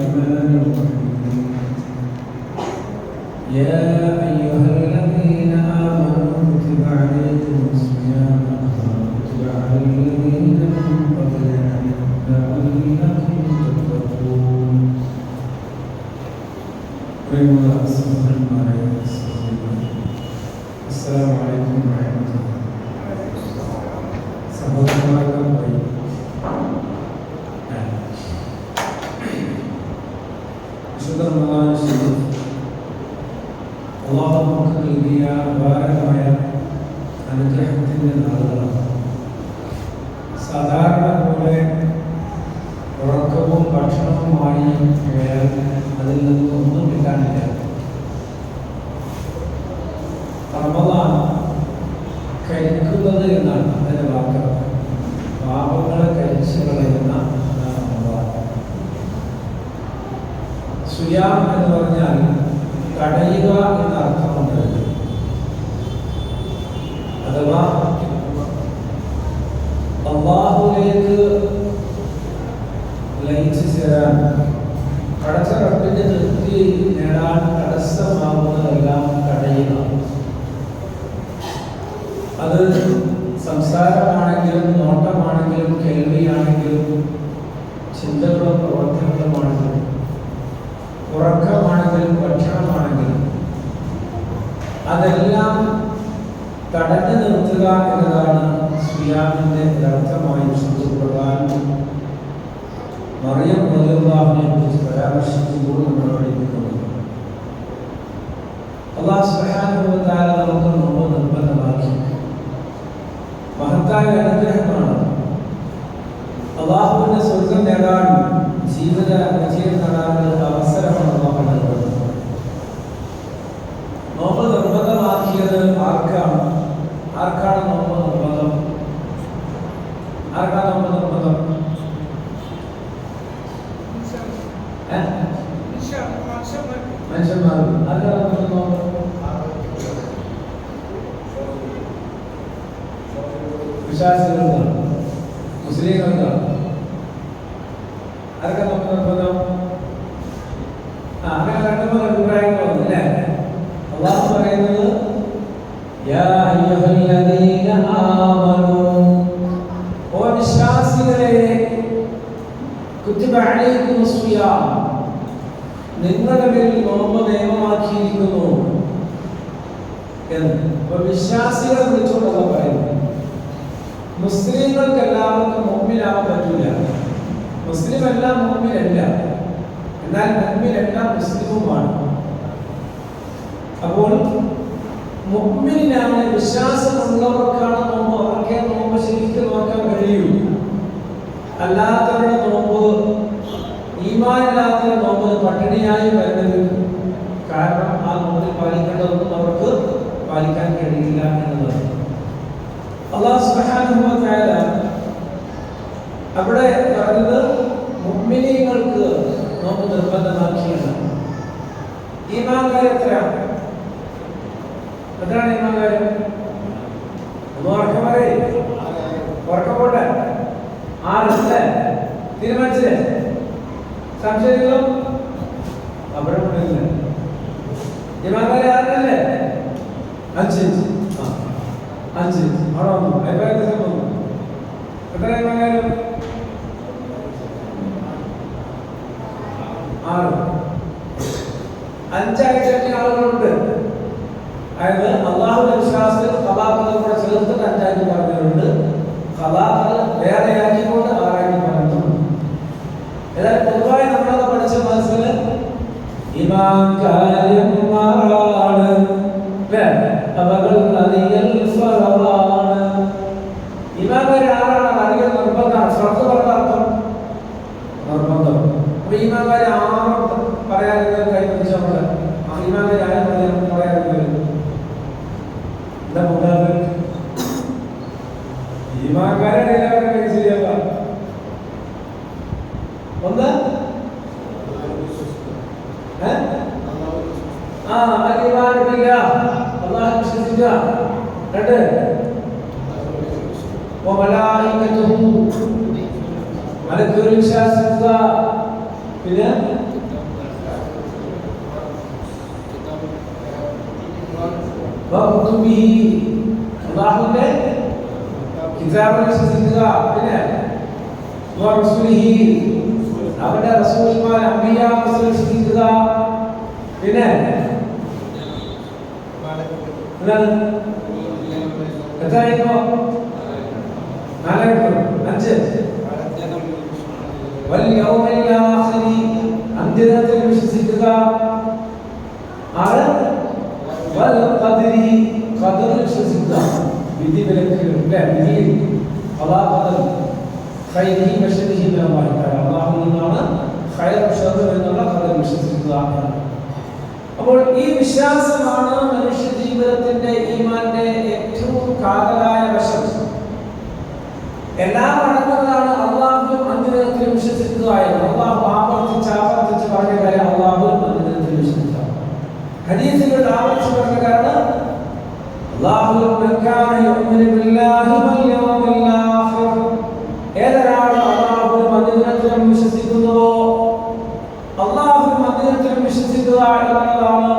الرحمن الرحيم يا أيها الذين آمنوا كتب عليكم الصيام كما كتب على الذين من قبلكم لعلكم تتقون. السلام عليكم ورحمة الله. സഹോദരന്മാർക്കും വിശുദ്ധ റമദാൻ ശരീഫ് അല്ലാഹു നമുക്ക് നൽകിയ അപാരമായ അനുഗ്രഹത്തിൻ്റെ നാളുകളാണ്. സാധാരണ പോലെ ഉറക്കവും ഭക്ഷണവുമായി പോയാൽ അതിൽ നിന്നൊന്നും കിട്ടാനില്ല. റമദാൻ കഴിക്കുന്നത് എന്നാണ് അതിൻ്റെ വാക്ക്. പാപങ്ങളെ കഴിച്ചു കളയുന്ന റമദാൻ. സുയാം എന്ന് പറഞ്ഞാൽ തടയുക എന്ന അർത്ഥമുണ്ട്. അഥവാ അല്ലാഹുവിലേക്ക് ലയിച്ചു ചേരാൻ, പടച്ച റബ്ബിന്റെ തൃപ്തി നേടാൻ തടസ്സമാകുന്നതെല്ലാം തടയുക. അത് സംസാരമാണെങ്കിലും നോട്ടമാണെങ്കിലും കേൾവിയാണെങ്കിലും ചിന്തകളും പ്രവർത്തനങ്ങളുമാണെങ്കിലും ഉറക്കമാണെങ്കിലും ഭക്ഷണമാണെങ്കിലും അതെല്ലാം തടഞ്ഞു നിർത്തുക എന്നതാണ് സിയാമിന്റെ അർത്ഥമായി വിശുദ്ധ മറിയം റളിയല്ലാഹുവിനെ കുറിച്ച് പരാമർശിക്കുമ്പോൾ നമ്മൾ പഠിക്കുന്നത്. അല്ലാഹു സുബ്ഹാനഹു വ തആല നമുക്ക് നോമ്പ് നിർബന്ധമാക്കി. മഹത്തായ അനുഗ്രഹമാണ്. അല്ലാഹുവിന്റെ സ്വർഗ്ഗം നേടാൻ, ജീവിത വിജയം നേടാനുള്ള അവസരമാണ് അല്ലാഹു നൽകുന്നത്. നോമ്പ് നിർബന്ധമാക്കിയത് ആർക്കാണ്? ആർക്കാണ് നോമ്പ് നിർബന്ധം? ആർക്കാണ് നോമ്പ് നിർബന്ധം? മനുഷ്യന്മാർക്ക്. ആർക്കാണ് നോമ്പ്? വിശ്വാസികൾക്കാണ്, മുസ്ലിങ്ങൾക്കാണ്. ആർക്കാണ് നോമ്പ് നിർബന്ധം? അങ്ങനെ രണ്ട് മൂന്ന് അഭിപ്രായങ്ങൾ വന്നു അല്ലേ? അല്ലാഹു പറയുന്നത് യാ അയ്യുഹല്ലദീന ആമനൂ, ഓ വിശ്വാസികളെ, കുത്തിബ അലൈക്കുമുസ് സിയാം, നിങ്ങളുടെ പേരിൽ നോമ്പ് നിയമമാക്കിയിരിക്കുന്നു എന്ന്. അപ്പോൾ വിശ്വാസികളെ വിളിച്ചുകൊണ്ടല്ല പറയുന്നത്. മുസ്ലിങ്ങൾക്ക് എല്ലാവർക്കും മുഅ്മിനാവാൻ പറ്റില്ല. മുസ്ലിം എല്ലാം മുഅ്മിനല്ല, എന്നാൽ മുഅ്മിൻ എല്ലാം മുസ്ലിമുമാണ്. അപ്പോൾ മുഅ്മിനാണ്, വിശ്വാസമുള്ളവർക്കാണ് നോമ്പ്. അവർക്കേ നോമ്പ് ശരിക്കും നോക്കാൻ കഴിയൂ. അല്ലാത്തവരുടെ നോമ്പ്, ഈമാനില്ലാത്ത നോമ്പ് പട്ടിണിയായി വരുന്നത്. കാരണം ആ നോമ്പിൽ പാലിക്കേണ്ടതൊന്നും അവർക്ക് പാലിക്കാൻ കഴിയില്ല എന്നതാണ്. അല്ലാഹു സുബ്ഹാനഹു വ തആല അവിടെ പറഞ്ഞത് മുഅ്മിനീങ്ങൾക്ക് നോമ്പ് നിർബന്ധമാക്കിയതാണ്. ഈമാൻകാർ എത്രയാണ്? എത്രയാണ് ഈമാൻകാർ? ഉറക്കപ്പോട്ടെ. 6 തീരുമാനിച്ചില്ലേ? സംശയങ്ങളും അവിടെ ഉണ്ടില്ല. ഈമാൻകാർ ആരല്ലേ? 5 അവിടെ വന്നു. അഭിപ്രായത്തിൽ വന്നു. എത്ര ഈമാൻകാർ? 6. 5 ആളുകളുണ്ട്. അതായത് അള്ളാഹുവിന്റെ വിശ്വാസത്തിൽ ഖലാഖിനെ കൂടെ ചേർത്തിട്ട് 5 പറഞ്ഞവരുണ്ട്. ഖലാഖ് വേറെയാക്കിക്കൊണ്ട് 6 പറഞ്ഞിട്ടുണ്ട്. ഏതായാലും പൊതുവായി നമ്മളത് പഠിച്ച മനസ്സിൽ ഈമാൻകാര്യന്മാരാണ് അവകൾ അറിയൽ ഫറദാണ്. ഈമാൻകാർ ആരാണ്? അറിയൽ നിർബന്ധമാണ്. ഫർദ് പറഞ്ഞ അർത്ഥം നിർബന്ധം. അപ്പൊ ഈമാൻകാർ 6 പറയാറുണ്ട്. കൈപ്പിടിച്ച നമ്മള് ഈമാൻകാർ ആരും പറയാറുണ്ട്. എന്താ മുഖാത്? ഈമാൻകാരുടെ എല്ലാവരും ശരിയല്ല. ഒന്ന് അല്ലാഹു വിശ്വസിക്കുക. 2 മലായികത്തുഹു, മലക്കുകൾ വിശ്വസിക്കുക. പിന്നെ അല്ലാഹുവിന്റെ കിതാബിനെ വിശ്വസിക്കുക, പിന്നെ അവരുടെ റസൂലുമാർ അമ്പിയാക്കളെ വിശ്വസിക്കുക, പിന്നെ എത്രയായിപ്പോ 5 അന്ത്യദിനത്തിൽ വിശ്വസിക്കുക, വിശ്വസിക്കുക, വിധി വിലക്കുകൾ അല്ലാഹുവിൽ നിന്നാണ് എന്നുള്ള ഖദർ വിശ്വസിക്കുക. അപ്പോൾ ഈ വിശ്വാസമാണ് മനുഷ്യ ജീവിതത്തിന്റെ ഈമാന്റെ ഏറ്റവും കാതലായ വശം. എല്ലാം അടങ്ങുന്നതാണ് അല്ലാഹുവിലും അന്ത്യദിനത്തിലും വിശ്വസിക്കുക എന്ന്. അല്ലാഹു ആവർത്തിച്ച് പറഞ്ഞ കാര്യം അല്ലാഹുവിലും അന്ത്യദിനത്തിലും വിശ്വസിക്കുക. ഹദീസുകൾ ആവർത്തിച്ച് പറഞ്ഞ കാരണം ഏതൊരാൾ അല്ലാഹുവിലും അന്ത്യദിനത്തിലും വിശ്വസിക്കുന്നുവോ, അല്ലാഹുവിലും അന്ത്യദിനത്തിലും വിശ്വസിക്കുക എന്നുള്ളതാണ്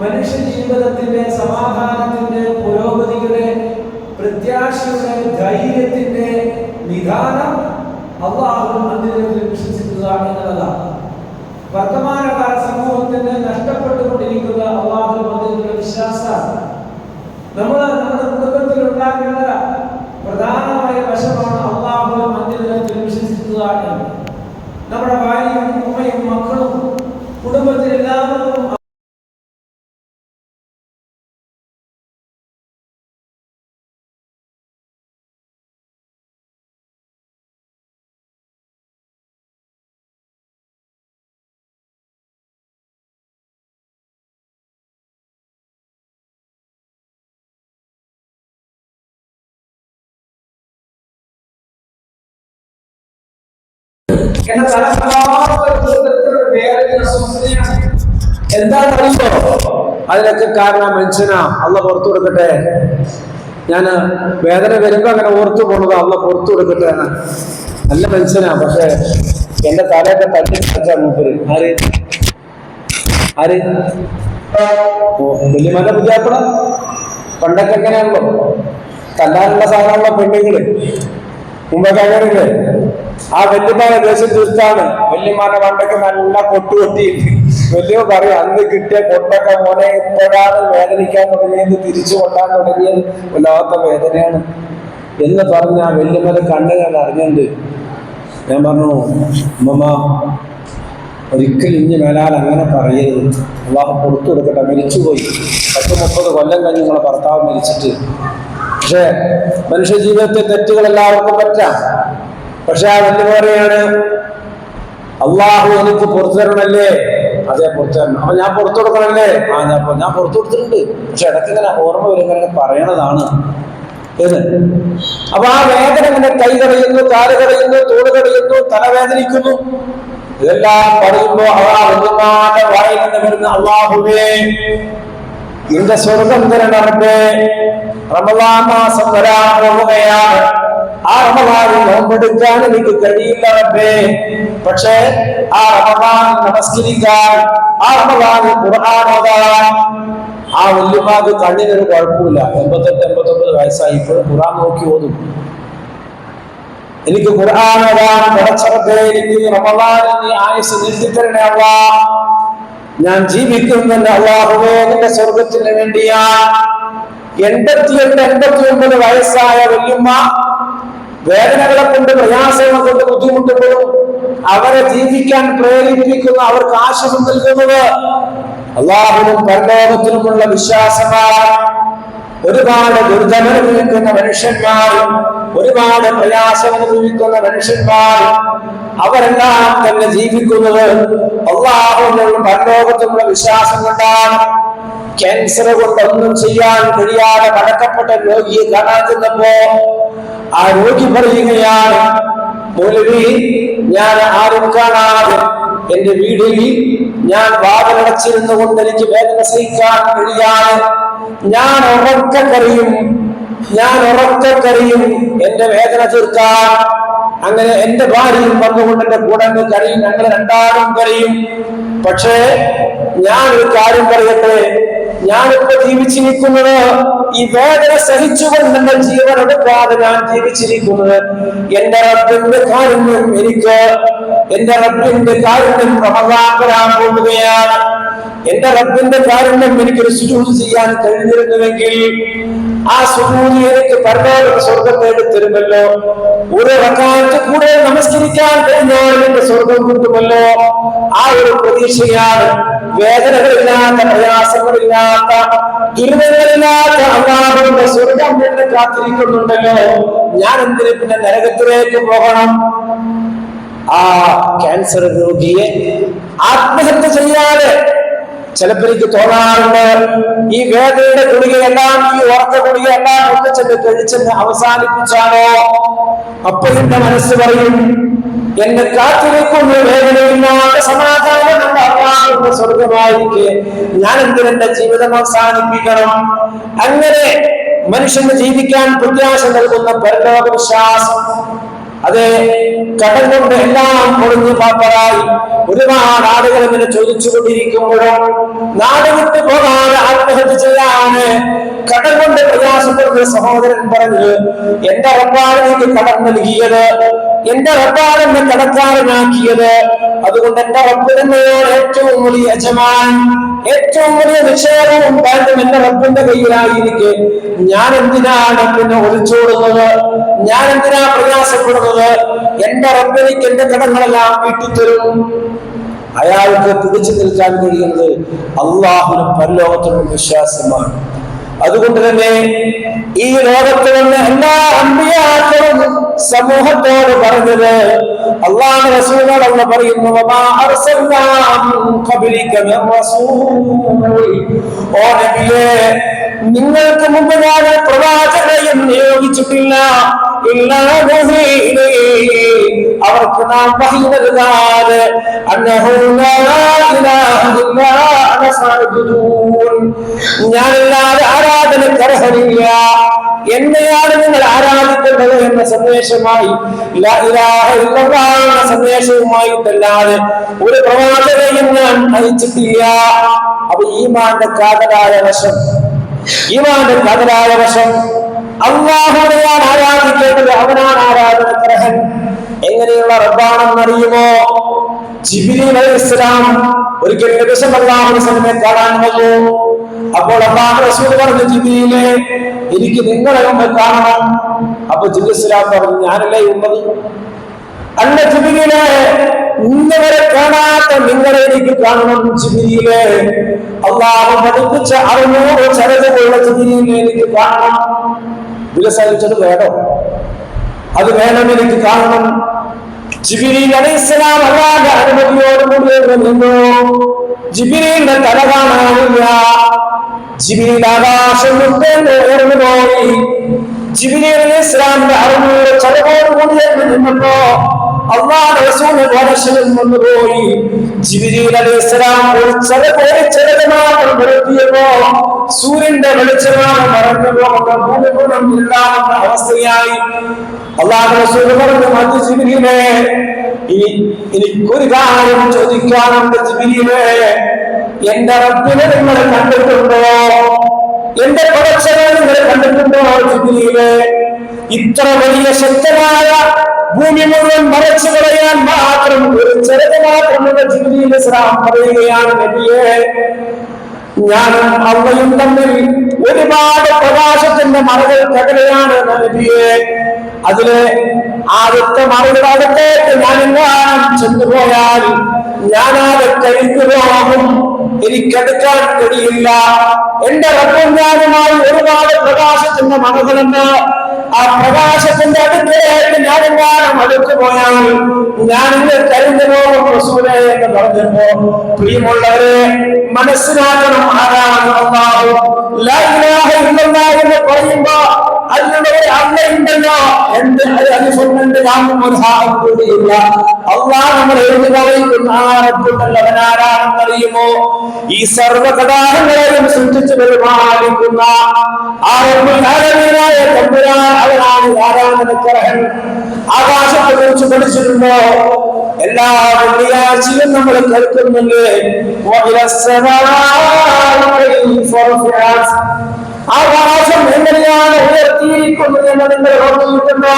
മനുഷ്യ ജീവിതത്തിന്റെ സമാധാനത്തിന്റെ പുരോഗതിയുടെ പ്രത്യാശയുടെ ധൈര്യത്തിന്റെ നിദാനം. അല്ലാഹുവിലും അന്ത്യദിനത്തിലും വിശ്വസിക്കുക എന്നുള്ളതാണ്. വർത്തമാനകാല സമൂഹത്തിന് നഷ്ടപ്പെട്ടുകൊണ്ടിരിക്കുന്ന അല്ലാഹുവിലും അന്ത്യദിനത്തിലുള്ള വിശ്വാസമാണ്. നമ്മുടെ കുടുംബത്തിൽ ഉണ്ടാക്കേണ്ട പ്രധാനമായ വശമാണ് അല്ലാഹുവിലും അന്ത്യദിനത്തിലും വിശ്വസിക്കുക എന്ന്. നമ്മുടെ ഭാര്യയും ഉമ്മയും മക്കളും കുടുംബത്തിൽ എല്ലാവർക്കും എന്താണ് അറിയോ? അതിനൊക്കെ കാരണം മനുഷ്യനാ. അള്ള പുറത്തു കൊടുക്കട്ടെ. ഞാൻ വേദന വരുമ്പോ അങ്ങനെ ഓർത്തു പോണത് അള്ള പുറത്തു കൊടുക്കട്ടെ എന്ന്. നല്ല മനുഷ്യനാ, പക്ഷെ എന്റെ തലയൊക്കെ തട്ടി വെച്ചാ മൂപ്പര്. ആര് വല്യമാന്റെ പുതിയാപ്പിള പണ്ടൊക്കെ എങ്ങനെയാണല്ലോ തല്ലാനുള്ള സാധനമുള്ള പെണ്ണുങ്ങള് മുമ്പൊക്കെ അങ്ങനെയല്ലേ. ആ വല്യമാനെ ദേശം തീർത്താണ്. വല്യമാന്റെ പണ്ടൊക്കെ നല്ല കൊട്ടുകൊട്ടി വല്യ പറയും, അന്ന് കിട്ടിയ കൊട്ടൊക്കെ മോനെ ഇപ്പോഴാണ് വേദനിക്കാൻ തുടങ്ങിയത്, തിരിച്ചു കൊട്ടാൻ തുടങ്ങിയത്, വല്ലാത്ത വേദനയാണ് എന്ന് പറഞ്ഞ ആ വല്യമ്മയുടെ കണ്ണുകൾ അറിഞ്ഞുണ്ട്. ഞാൻ പറഞ്ഞു, അമ്മമ്മ ഒരിക്കലും ഇനി മേലാൽ അങ്ങനെ പറയരുത്, അള്ളാഹു പുറത്തു കൊടുക്കട്ടെ. മരിച്ചുപോയി 30 കൊല്ലം കഴിഞ്ഞ് നിങ്ങളെ ഭർത്താവ് മരിച്ചിട്ട്. പക്ഷെ മനുഷ്യ ജീവിതത്തെ തെറ്റുകൾ എല്ലാവർക്കും പറ്റാം. പക്ഷെ ആ വല്യ പറയാണ്, അള്ളാഹു എനിക്ക് പുറത്തു തരണമല്ലേ? അതെ, പുറത്തു തരണം. അപ്പൊ ഞാൻ പുറത്തു കൊടുക്കണമല്ലേ? ഞാൻ പുറത്തു കൊടുത്തിട്ടുണ്ട്. പക്ഷെ ഇടയ്ക്ക് ഇങ്ങനെ ഓർമ്മ വരും, ഇങ്ങനെ പറയണതാണ് എന്ന്. അപ്പൊ ആ വേദന ഇങ്ങനെ കൈ കടയുന്നു, കാല് കടയുന്നു, തോട് കടയുന്നു, തലവേദനിക്കുന്നു. ഇതെല്ലാം പറയുമ്പോ വല്യമാന്റെ വായിൽ നിന്ന് വരുന്ന അള്ളാഹുവേ നിന്റെ സ്വർഗം തരണമേ, റമളാൻ മാസം വരാൻ പോവുകയാണ്. ആ റമളാനിൽ നോമ്പെടുക്കാൻ എനിക്ക് കഴിയില്ല റബ്ബേ. പക്ഷേ ആ റമളാൻ നമസ്കരിക്കാൻ, ആ റമളാനിൽ ഖുർആൻ ഓതാൻ ആ വല്യമാക്ക് കണ്ണിനൊരു കുഴപ്പമില്ല. 88-89 വയസ്സായി, ഇപ്പോഴും ഖുർആൻ നോക്കി ഓതും. എനിക്ക് ഖുർആൻ ഓതാൻ പടച്ചറബേ, എനിക്ക് റമളാനിൽ നീ ആയുസ് നീട്ടിത്തരണേ അല്ലാഹ്. ഞാൻ ജീവിക്കുന്നതിന്റെ അല്ലാഹുവേ നിന്റെ സ്വർഗത്തിന് വേണ്ടിയാ. 88-89 വയസ്സായ വല്യമ്മ വേദനകളെ കൊണ്ട്, പ്രയാസങ്ങളെ കൊണ്ട് ബുദ്ധിമുട്ടുമ്പോഴും അവരെ ജീവിക്കാൻ പ്രേരിപ്പിക്കുന്ന, അവർക്ക് ആശ്വാസം നൽകുന്നത് അല്ലാഹുവിനും പരലോകത്തിനുമുള്ള വിശ്വാസമാണ്. ഒരുപാട് ദുരിതം അനുഭവിക്കുന്ന മനുഷ്യന്മാർ, ഒരുപാട് പ്രയാസം അനുഭവിക്കുന്ന മനുഷ്യന്മാർ, അവരെല്ലാം തന്നെ ജീവിക്കുന്നത് അല്ലാഹുവിനും പരലോകത്തിനുള്ള വിശ്വാസം കൊണ്ടാണ്. ക്യാൻസർ കൊണ്ടൊന്നും ചെയ്യാൻ കഴിയാതെ മടക്കപ്പെട്ട രോഗിയെ കാണാൻ ചെന്നപ്പോ ആ രോഗി പറയുകയാണ്, മൗലവി, ഞാൻ ആരും കാണാതെ എന്റെ വീടിൽ ഞാൻ വാതിലടച്ചിരുന്നു കൊണ്ട് എനിക്ക് വേദന സഹിക്കാൻ കഴിയാതെ ഞാൻ ഉറക്കെ കരയും എന്റെ വേദന തീർക്കാൻ. അങ്ങനെ എന്റെ ഭാര്യയും വന്നുകൊണ്ട് എന്റെ കൂടെ കരയും, ഞങ്ങൾ രണ്ടാളും കരയും. പക്ഷേ ഞാൻ ഒരു കാര്യം പറയട്ടെ, ഞാനിപ്പോ ജീവിച്ചിരിക്കുന്നത് ഈ വേദന സഹിച്ചുകൊണ്ട് എന്റെ ജീവൻ എടുക്കാതെ ഞാൻ ജീവിച്ചിരിക്കുന്നത് എന്റെ റബ്ബിന്റെ കാരുണ്യം എന്റെ റബ്ബിന്റെ കാരുണ്യം റമദാൻ വരാൻ പോവുകയാണ്. എന്റെ റബ്ബിന്റെ കാരുണ്യം എനിക്കൊരു സുജൂദ് ചെയ്യാൻ കഴിഞ്ഞിരുന്നുവെങ്കിൽ ആ സുജൂദ് എനിക്ക് പരലോക സ്വർഗം നേടിത്തരുമല്ലോ. ഒരു റക്അത്ത് കൂടെ നമസ്കരിക്കാൻ കഴിഞ്ഞാൽ എന്റെ സ്വർഗം കിട്ടുമല്ലോ. ആ ഒരു പ്രതീക്ഷയാണ്. വേദനകളില്ലാത്ത, പ്രയാസങ്ങളില്ലാത്ത, ദുരിതങ്ങളില്ലാത്ത അല്ലാഹുവിന്റെ സ്വർഗം എന്നെ കാത്തിരിക്കുന്നുണ്ടല്ലോ. ഞാൻ എന്തിന് പിന്നെ നരകത്തിലേക്ക് പോകണം? ആ ക്യാൻസർ രോഗിയെ ആത്മഹത്യ ചെയ്യാതെ ചിലപ്പോൾ എനിക്ക് തോന്നാറുണ്ട്, ഈ വേദനയുടെ ഗുളികയെല്ലാം, ഈ ഉറക്ക ഗുളികയെല്ലാം ഒന്നിച്ചെന്ന് കഴിച്ചെന്ന് അവസാനിപ്പിച്ചാണോ? അപ്പൊ എന്റെ മനസ്സ് പറയും, എന്നെ കാത്തിരിക്കുന്ന വേദനയില്ലാത്ത സമാധാനമുള്ള അല്ലാഹുവിന്റെ സ്വർഗമായിരിക്കെ ഞാൻ എന്തിനെന്റെ ജീവിതം അവസാനിപ്പിക്കണം? അങ്ങനെ മനുഷ്യന് ജീവിക്കാൻ പ്രത്യാശ നൽകുന്ന പരലോക വിശ്വാസം, അതെ, കടൽ കൊണ്ട് എല്ലാം പൊളിഞ്ഞു പാപ്പറായി ഒരുപാട് ആളുകൾ ഇങ്ങനെ ചോദിച്ചുകൊണ്ടിരിക്കുമ്പോഴും നാട് വിട്ടു പോകാതെ ആത്മഹത്യ ചെയ്യാന് കടൽ കൊണ്ട് പ്രയാസപ്പെടുന്ന സഹോദരൻ പറഞ്ഞു, എന്റെ റബ്ബാണ് എനിക്ക് കടം നൽകിയത്, എന്റെ റബ്ബാണ് എന്നെ കടക്കാരനാക്കിയത്. അതുകൊണ്ട് എന്റെ റബ്ബ് തന്നെയാണ് ഏറ്റവും വലിയ യജമാൻ, ഏറ്റവും വലിയ നിക്ഷേപവും ബാങ്കും എന്റെ റബ്ബിന്റെ കയ്യിലായിരിക്കെ ഞാൻ എന്തിനാണ് പിന്നെ ഒളിച്ചോടുന്നത്? ഞാൻ എന്തിനാ പ്രയാസപ്പെടുന്നത്? എന്റെ റബ്ബിലേക്ക് എന്റെ കടങ്ങളെല്ലാം വീട്ടിത്തരും. അയാൾക്ക് പിടിച്ചു നിൽക്കാൻ കഴിയുന്നത് അള്ളാഹുവിനും പരലോകത്തിനും വിശ്വാസമാണ്. അതുകൊണ്ട് തന്നെ ഈ ലോകത്ത് വന്ന എല്ലാ അമ്പിയാക്കളും സമൂഹത്തോട് പറഞ്ഞത്, അള്ളാഹു റസൂലുള്ളാഹി അല്ലാഹു പറയുന്നു, വമാ അർസൽനാ മിൻ ഖബ്ലിക മിർ റസൂൽ, ഓ നബിയേ, നിങ്ങൾക്ക് മുമ്പ് ഞാൻ പ്രവാചകരെയും നിയോഗിച്ചിട്ടില്ല. അവർക്ക് നാം വഹി നൽകാതെ ഞാനല്ലാതെ ആരാധനയ്ക്ക് അർഹനില്ല, എന്നെയാണ് നിങ്ങൾ ആരാധിക്കേണ്ടത് എന്ന സന്ദേശമായി, ലാ ഇലാഹ ഇല്ലല്ലാഹ് എന്ന സന്ദേശവുമായിട്ടല്ലാതെ ഒരു പ്രവാചകരെയും ഞാൻ അയച്ചിട്ടില്ല. അപ്പൊ ഈമാന്റെ കാതലായ വശം, അല്ലാഹുവിനെയാണ് ആരാധിക്കേണ്ടത്, അവനാണ് ആരാധനക്കർഹൻ. എങ്ങനെയുള്ള റബ്ബാണെന്നറിയുമോ? ജിബ്രീൽ അലൈഹിസ്സലാം ഒരിക്കൽ നബി സല്ലല്ലാഹു അലൈഹി വസല്ലമയെ കാണാൻ വന്നു. അപ്പോൾ അല്ലാഹു റസൂൽ പറഞ്ഞു, ജിബ്രീലേ, എനിക്ക് നിങ്ങളെ ഒന്ന് കാണണം. അപ്പൊ ജിബ്രീൽ അലൈഹിസ്സലാം പറഞ്ഞു, ഞാനല്ലേ ഉള്ളത്? അല്ല ജിബ്രീലേ, ഇന്നവരെ കാണാത്ത നിങ്ങളെ എനിക്ക് കാണണം. ജിബ്രീലേ, അല്ലാഹു പഠിപ്പിച്ച 600 ചരടുകളുള്ള ജിബ്രീലിനെ എനിക്ക് കാണണം. വിലസഹിച്ചത് വേണോ? അത് വേണം, എനിക്ക് കാണണം. ജിബ്രീൽ അലൈഹിസ്സലാം അല്ലാഹുവിന്റെ അനുമതിയോടുകൂടി നിന്നു. ജിബ്രീലിന്റെ തല കാണാനില്ല. ജിബ്രീൽ ആകാശം വിട്ട് ഉയർന്നു പോയി. ജിബ്രീൽ അലൈഹിസ്സലാമിന്റെ 600 ചരടോടുകൂടി നിന്നപ്പോ അല്ലാഹുവിന്റെ റസൂൽ വരശിൽ വന്നുപോയി. ജിബ്രീൽ അലൈഹിസ്സലാം ഒരു ചരട് മാത്രം വെളുത്തിയപ്പോ സൂര്യന്റെ വെളിച്ചമാണ് മറഞ്ഞു പോകുന്ന അവസ്ഥയായി. അല്ലാഹുവിന്റെ റസൂൽ പറഞ്ഞു, മതി ജിബ്രീലേ, എനിക്കൊരു കാര്യം ചോദിക്കാനുണ്ട്. ജിബ്രീലേ, എന്റെ റബ്ബിനെ നിങ്ങൾ കണ്ടിട്ടുണ്ടോ? എന്റെ പടച്ചവനെ നിങ്ങൾ കണ്ടിട്ടുണ്ടോ? ജിബ്രീലേ, ഇത്ര വലിയ ശക്തമായ ഭൂമി മുഴുവൻ മറച്ചു കളയാൻ മാത്രം ഒരു ചെറുത് മാത്രമുള്ള ജിബ്രീൽ അലൈഹിസ്സലാം പറയുകയാണ്, നബിയേ, ഞാനും അള്ളയും തമ്മിൽ ഒരുപാട് പ്രകാശത്തിന്റെ മറകൾ കടലയാണ് നബിയേ. അതിലെ ആദ്യത്തെ മറയുടെ അടുത്തേക്ക് ഞാനെങ്ങാനും ചെന്നുപോയാൽ ഞാനാകെ കരിഞ്ഞു പോകും, എനിക്കെടുക്കാൻ കഴിയില്ല. എന്റെ റബ്ബും ഞാനുമായി ഒരുപാട് പ്രകാശത്തിന്റെ മറകളുണ്ട്. ആ പ്രകാശത്തിന്റെ അടുത്തേക്ക് ഞാനെങ്ങാനും അടുത്തു പോയാൽ ഞാനിന്ന് കരിഞ്ഞു പോകും റസൂലേ എന്ന് പറഞ്ഞപ്പോ, പ്രിയമുള്ളവരെ, മനസ്സിലാക്കണം ആരാണ് അല്ലാഹു. ലാ ഇലാഹ ഇല്ലല്ലാഹ് എന്ന് പറയുമ്പോ അതിനുള്ളവരെ അള്ളയുണ്ടല്ലോ എന്ത് അനുസരണന്റെ കൂടിയില്ല. അള്ളാഹ് നമ്മൾ എഴുതി പറയുന്ന ആ റബ്ബുള്ളവനാരാണെന്നറിയുമോ? ഈ സർവ്വകടാഹങ്ങളെയും സൃഷ്ടിച്ചു പരിപാലിക്കുന്ന ആ റബ്ബുൽ ആലമീനായ തമ്പുരാൻ, അവനാണ് ആരാധനക്കർഹൻ. ആകാശത്തെ കുറിച്ച് പഠിച്ചിട്ടുണ്ടോ? എല്ലാ വെള്ളിയാഴ്ചയും നമ്മൾ കേൾക്കുന്നുണ്ട് ആകാശം എങ്ങനെയാണ് ഉയർത്തിയിരിക്കുന്നത് എന്ന് നിങ്ങൾ ഓർമ്മിക്കുന്നുണ്ടോ?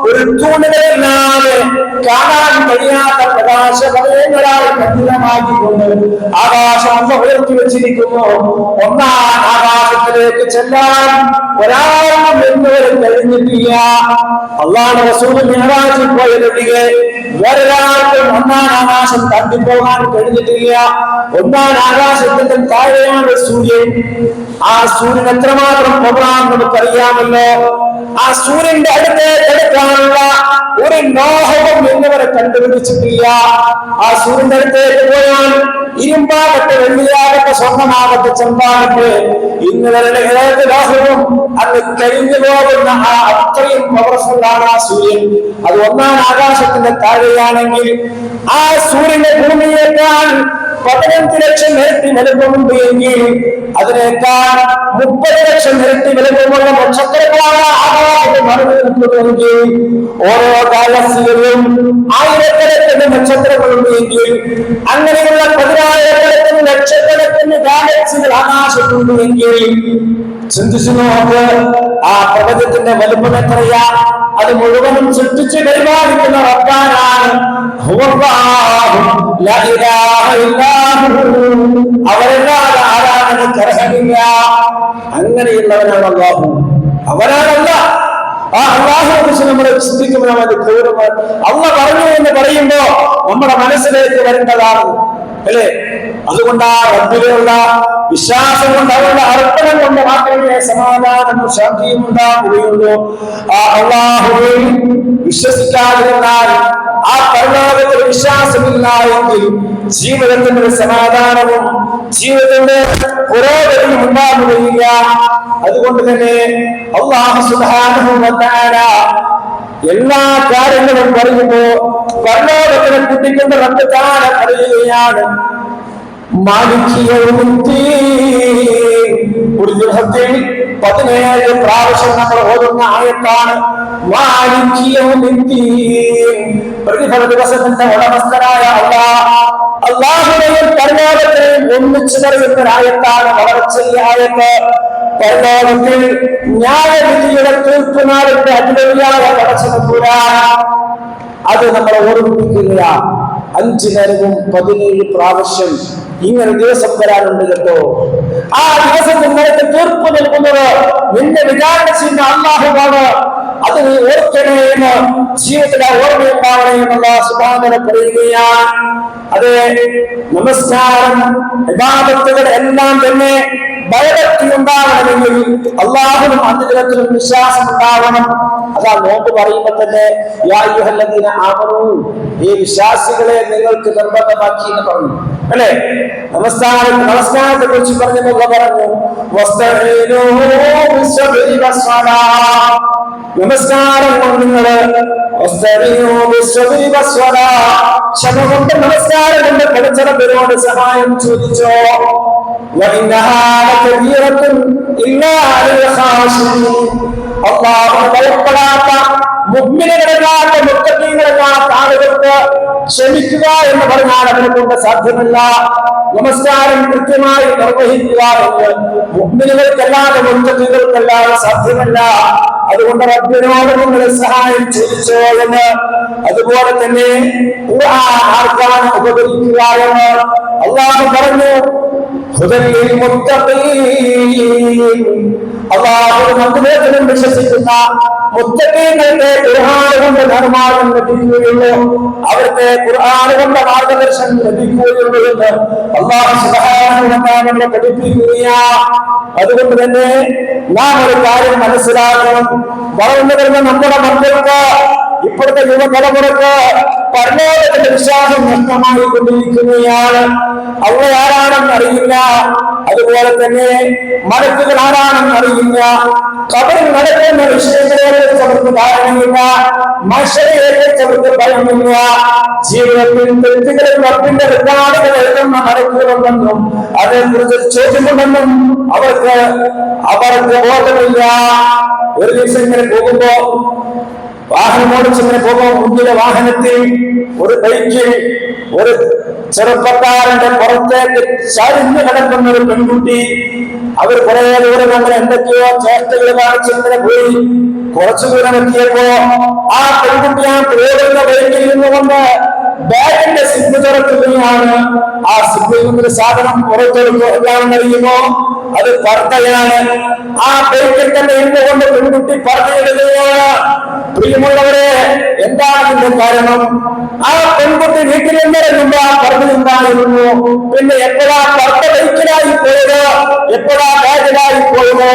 ഒരു തൂണുകളില്ലാതെ കാണാൻ കഴിയാത്ത പ്രകാശവലയങ്ങളായി കഠിനമാക്കിക്കൊണ്ട് ആകാശം ഉയർത്തി വെച്ചിരിക്കുന്നു. ഒന്നാം ആകാശത്തിലേക്ക് ചെല്ലാൻ ഒരാളും എന്നുവരെ കഴിഞ്ഞിട്ടില്ല. അല്ലാഹു റസൂൽ മിഅ്റാജിൽ പോയതൊഴികെ വേറൊരാൾക്കും ഒന്നാം ആകാശം തട്ടിപ്പോകാൻ കഴിഞ്ഞിട്ടില്ല. ഒന്നാം ആകാശത്തിന്റെ താഴെയാണ് സൂര്യൻ. ആ സൂര്യൻ എത്രമാത്രം പവറാണെന്ന് നമുക്കറിയാമല്ലോ. ആ സൂര്യന്റെ അടുത്തേക്ക് എടുക്കാനുള്ള ഒരു ലോഹവും ഇന്നുവരെ കണ്ടുപിടിച്ചിട്ടില്ല. ആ സൂര്യന്റെ അടുത്തേക്ക് പോയാൽ ഇരുമ്പാകട്ടെ, വെള്ളിയാകട്ടെ, സ്വർണ്ണമാകട്ടെ, ചെമ്പാകട്ടെ, ഇന്നുവരെ ഏത് ലോഹവും അത് കരിഞ്ഞു പോകുന്ന ആ അത്രയും പവർഫുൾ ആണ് ആ സൂര്യൻ. അത് ഒന്നാം ആകാശത്തിന്റെ താഴെയാണെങ്കിൽ ആ സൂര്യന്റെ ഭൂമിയേക്കാൾ 15 ലക്ഷം ഇരട്ടി വലുപ്പമുണ്ട് എങ്കിൽ അതിനേക്കാൾ 30 ലക്ഷം ഇരട്ടി വലുപ്പമുള്ള നക്ഷത്രങ്ങളാണ് ആകാശത്ത് മറന്നു നിൽക്കുന്നതെങ്കിൽ ഓരോ ഗാലക്സികളിലും ആയിരക്കണക്കിന് നക്ഷത്രങ്ങളുണ്ട് എങ്കിൽ അങ്ങനെയുള്ള 10,000 ലക്ഷക്കണക്കിന് ഗാലക്സികൾ ആകാശത്തുണ്ട് എങ്കിൽ ചിന്തിച്ചു നോക്ക്, ആ പ്രപഞ്ചത്തിന്റെ വലുപ്പം എത്രയാ? അത് മുഴുവനും സൃഷ്ടിച്ച് പരിപാലിക്കുന്ന റബ്ബാനാണ്. അവരല്ലാതെ ആരാധനയ്ക്ക് അർഹമില്ല. അങ്ങനെയുള്ളവനാണ് അല്ലാഹു. അവനാണല്ല. ആ അല്ലാഹുവിനെ കുറിച്ച് നമ്മൾ ചിന്തിക്കുമ്പോൾ അത് ഗൗരവമാണ്. അല്ലാഹ് പറഞ്ഞു എന്ന് പറയുമ്പോ നമ്മുടെ മനസ്സിലേക്ക് വരേണ്ടതാണ്, അല്ലേ? അതുകൊണ്ട് ആ റബ്ബിലുള്ള വിശ്വാസം കൊണ്ട്, അവരുടെ അർപ്പണം കൊണ്ട് മാത്രമേ സമാധാനവും ശാന്തിയും ഉണ്ടാവുകയുള്ളൂ. ആ അല്ലാഹുവിൽ വിശ്വസിക്കാതിരുന്നാൽ, ആ പരലോകത്തിൽ വിശ്വാസമില്ല എങ്കിൽ ജീവിതത്തിന്റെ ഒരു സമാധാനവും ജീവിതത്തിന്റെ പുരോഗതിയും ഉണ്ടാവുകയില്ല. അതുകൊണ്ട് തന്നെ അല്ലാഹു സുബ്ഹാനഹു വ തആല എല്ലാ കാര്യങ്ങളും പറയുമ്പോ പരലോകത്തിനെ കൂട്ടിക്കൊണ്ട് റബ്ബ് തആല പറയുകയാണ്, ഒരു ദിവസത്തിൽ 17 പ്രാവശ്യം നമ്മൾ ഓതുന്ന ആയത്താണ് പ്രതിഫല ദിവസത്തിന്റെ ഉടമസ്ഥനായ അല്ലാഹുവിനെയും പരലോകത്തെയും ഒന്നിച്ചു പറയുന്ന ആയത്താണ്. വളരെ ചെറിയ ആയത്ത്. പരലോകത്തിൽ ന്യായവിധിയുടെ തീർപ്പുനാളിന്റെ അതിലൊഴിയായ പടച്ചതമ്പുരാൻ അത് നമ്മളെ ഓർമ്മിപ്പിക്കുക. 5 നേരവും 17 പ്രാവശ്യം ഇങ്ങനെ ദിവസം വരാനുണ്ട് കേട്ടോ. ആ ദിവസത്തിൽ നിനക്ക് തീർപ്പ് നൽകുന്നത് നിന്റെ വിചാരണ ചെയ്യുന്ന അല്ലാഹുവാണ്. അത് നീ ഓർക്കണേ എന്ന് ജീവിതത്തിലെ ഓർമ്മയുണ്ടാവണേ എന്നുള്ള സുബ്ഹാനഹു പറയുകയാണ്. അതെ, നമസ്കാരം ഇബാദത്തുകൾ എല്ലാം തന്നെ ഭയഭക്തി ഉണ്ടാവണമെങ്കിൽ അല്ലാഹുവിനും അന്ത്യദിനത്തിലും വിശ്വാസം ഉണ്ടാവണം. അതാ നോമ്പ് പറയുമ്പോൾ തന്നെ യാ അയ്യുഹല്ലദീന ആമനൂ, ഈ വിശ്വാസികളെ നിങ്ങൾക്ക് നിർബന്ധമാക്കി എന്ന് പറഞ്ഞു, അല്ലേ? നമസ്കാരത്തെ കുറിച്ച് പറഞ്ഞപ്പോൾ പറഞ്ഞു വസ്തഈനൂ ബിസ്സബ്രി വസ്സലാ. നമസ്കാരം കൊണ്ട് നിങ്ങള് ക്ഷമ കൊണ്ട് നമസ്കാരം കൊണ്ട് പഠിച്ചവരോട് സഹായം ചോദിച്ചോ. ഭയപ്പെടാത്ത മുഅ്മിനീങ്ങളല്ലാത്ത മുത്തഖീങ്ങളല്ലാത്ത ആളുകൾക്ക് ക്ഷമിക്കുക എന്ന് പറഞ്ഞാൽ അവരെ കൊണ്ട് സാധ്യമല്ല. നമസ്കാരം കൃത്യമായി നിർവഹിക്കുക എന്ന് മുഅ്മിനീങ്ങൾക്കല്ലാതെ മുത്തഖീങ്ങൾക്കല്ലാതെ സാധ്യമല്ല. അതുകൊണ്ട് റബ്ബിനോട് നിങ്ങൾ സഹായം ചോദിച്ചോ എന്ന്. അതുപോലെ തന്നെ ഖുർആൻ ആർക്കാണ് ഉപകരിക്കുക എന്ന് അല്ലാഹു പറഞ്ഞു. ഹുദൽ മുത്തഖീൻ, അല്ലാഹുവിന്റെ മന്ദിരത്തിലും വിശ്വസിക്കുന്ന മുത്തഖീങ്ങൾക്ക് ഖുർആൻ കൊണ്ട് ധർമാർഗ്ഗം ലഭിക്കുകയുള്ളൂ, അവർക്ക് ഖുർആൻ കൊണ്ട് മാർഗദർശനം ലഭിക്കുകയുള്ളൂ എന്ന് അല്ലാഹു സുബ്ഹാനഹു വ തആല പഠിപ്പിക്കുകയാണ്. അതുകൊണ്ട് തന്നെ നാം ഒരു കാര്യം മനസ്സിലാക്കണം. വളർന്നു വരുന്ന നമ്മുടെ മക്കൾക്ക്, ഇപ്പോഴത്തെ യുവതലമുറക്ക് പരലോകത്തിന്റെ വിശ്വാസം നഷ്ടമായി കൊണ്ടിരിക്കുകയാണ്. അള്ളാഹ് ആരാണെന്ന് അറിയില്ല, അതുപോലെ തന്നെ മലക്കുകൾ ആരാണെന്ന് അറിയില്ല, ഖബറിൽ നടക്കുന്ന വിഷയങ്ങളെ കുറിച്ച് അവർക്ക് ധാരണയില്ല, മഹ്ശറയെ കുറിച്ച് അവർക്ക് ഭയമില്ല, ജീവിതത്തിൽ തെറ്റുകളും റബ്ബിന്റെ റിക്കാർഡുകൾ എഴുതുന്ന മലക്കുകളുണ്ടെന്നും അതേക്കുറിച്ച് ചോദ്യമുണ്ടെന്നും അവർക്ക് ബോധമില്ല. ഒരു ദിവസം ഇങ്ങനെ പോകുമ്പോ വാഹനം ഓടിച്ചിങ്ങനെ പോകുമ്പോൾ മുന്നിലെ വാഹനത്തിൽ ഒരു ബൈക്കിൽ ഒരു ചെറുപ്പക്കാരന്റെ പുറത്തേക്ക് ചരിഞ്ഞു കിടക്കുന്ന ഒരു പെൺകുട്ടി. അവർ കുറെ ദൂരം അങ്ങനെ എന്തൊക്കെയോ ചേഷ്ടകൾ കാണിച്ചിങ്ങനെ പോയി. കുറച്ചു ദൂരം എത്തിയപ്പോ ആ പെൺകുട്ടി ആ ഓടുന്ന ബൈക്കിൽ നിന്നുകൊണ്ട് ബാഗിന്റെ സിബ് തുറക്കുകയാണ്. ആ സിബിൽ നിന്നൊരു സാധനം പുറത്തെടുക്കുക. എന്താണെന്ന് അറിയുമോ? അത് പർദ്ദയാണ്. ആ ബൈക്കിൽ തന്നെ ഇരുന്നുകൊണ്ട് പെൺകുട്ടി പർദ്ദയിടുകയാണ്. പ്രിയമുള്ളവരെ, എന്താണ് ഇതിന്റെ കാരണം? ആ പെൺകുട്ടി വീട്ടിൽ നിന്നിറങ്ങുമ്പോ ആ പർദ്ദ ഉണ്ടായിരുന്നു. പിന്നെ എപ്പോഴാ പർദ്ദ ബൈക്കിലായി പോയത്, എപ്പോഴാ ബാഗിലായി പോയത്?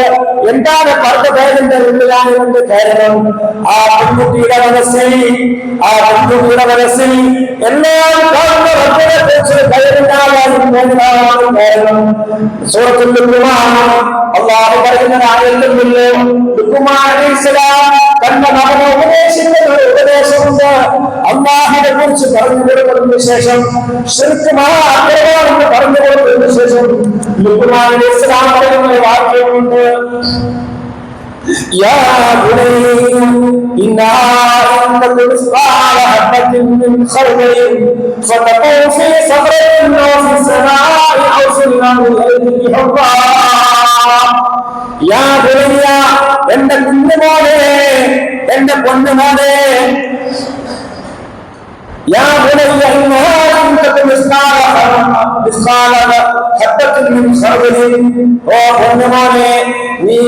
എന്താണ് പർദ്ദ ബാഗിന്റെ ഉള്ളിലായതിന്റെ കാരണം? ആ പെൺകുട്ടിയുടെ മനസ്സിൽ എല്ലാം കാണുന്ന റബ്ബിനെ കുറിച്ച് ഭയമില്ലാതായിരുന്നു കാരണം. സൂറത്തുൽ ലുഖ്മാൻ അല്ലാഹു പറയുന്ന ആയത്തുണ്ടല്ലോ, ലുഖ്മാൻ അലൈഹിസ്സലാം തന്റെ മകനെ ഉപദേശിക്കുന്ന ഒരു ഉപദേശമുണ്ട്. അല്ലാഹുവിനെ കുറിച്ച് പറഞ്ഞു കൊടുത്തതിനു ശേഷം ശിർക്ക് മഹാഅപകടമാണെന്ന് പറഞ്ഞു കൊടുത്തതിനു ശേഷം ലുഖ്മാൻ അലൈഹിസ്സലാം പറയുന്ന ഒരു വാക്യമുണ്ട്, يا بني إنها إن تكن مثقال حبة من خردل فتكن في صخرة أو في السماء أو في الأرض يأتي بها يا بني എന്റെ കുഞ്ഞുമോനെ, എന്റെ പൊന്നുമോനെ, يا بني إنها إن تكن مثقال حبة من خردل ഓ പൊന്നുമോനെ, നീ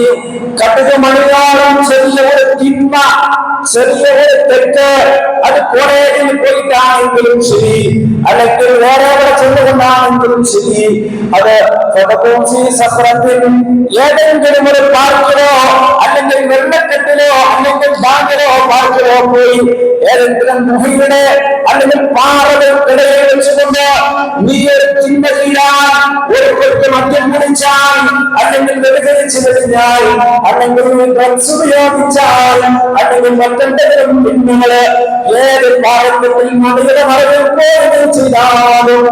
കടുക് മണിയോളം ചെറിയ ഒരു തിന്മ, ചെറിയ ഒരു തെറ്റ്, അത് കോളേജിൽ പോയിട്ടാണെങ്കിലും ശരി, അല്ലെങ്കിൽ വേറെ എവിടെ ചെന്നുകൊണ്ടാണെങ്കിലും ശരി, അത് ഏതെങ്കിലും ഒരു പാർക്കിലോ അല്ലെങ്കിൽ വെള്ളക്കെട്ടിലോ അല്ലെങ്കിൽ ബാങ്കിലോ പാർക്കിലോ പോയി ഏതെങ്കിലും ഗുഹയുടെ അല്ലെങ്കിൽ പാറകൾക്കിടയിൽ വെച്ചുകൊണ്ട് നീ ഒരു ചിന്ത ചെയ്യാൻ, ഒരു കൊച്ചു മദ്യം കുടിച്ചാൽ, അല്ലെങ്കിൽ വ്യഭിചരിച്ചു കഴിഞ്ഞാൽ, അല്ലെങ്കിൽ ഡ്രഗ്സ് ഉപയോഗിച്ചാൽ, അല്ലെങ്കിൽ മറ്റെന്തെങ്കിലും പിന്നുകള് ഏത് പാറക്കെട്ടിൽ നദിയുടെ മറവിൽ പോവുകയും ചെയ്താലും,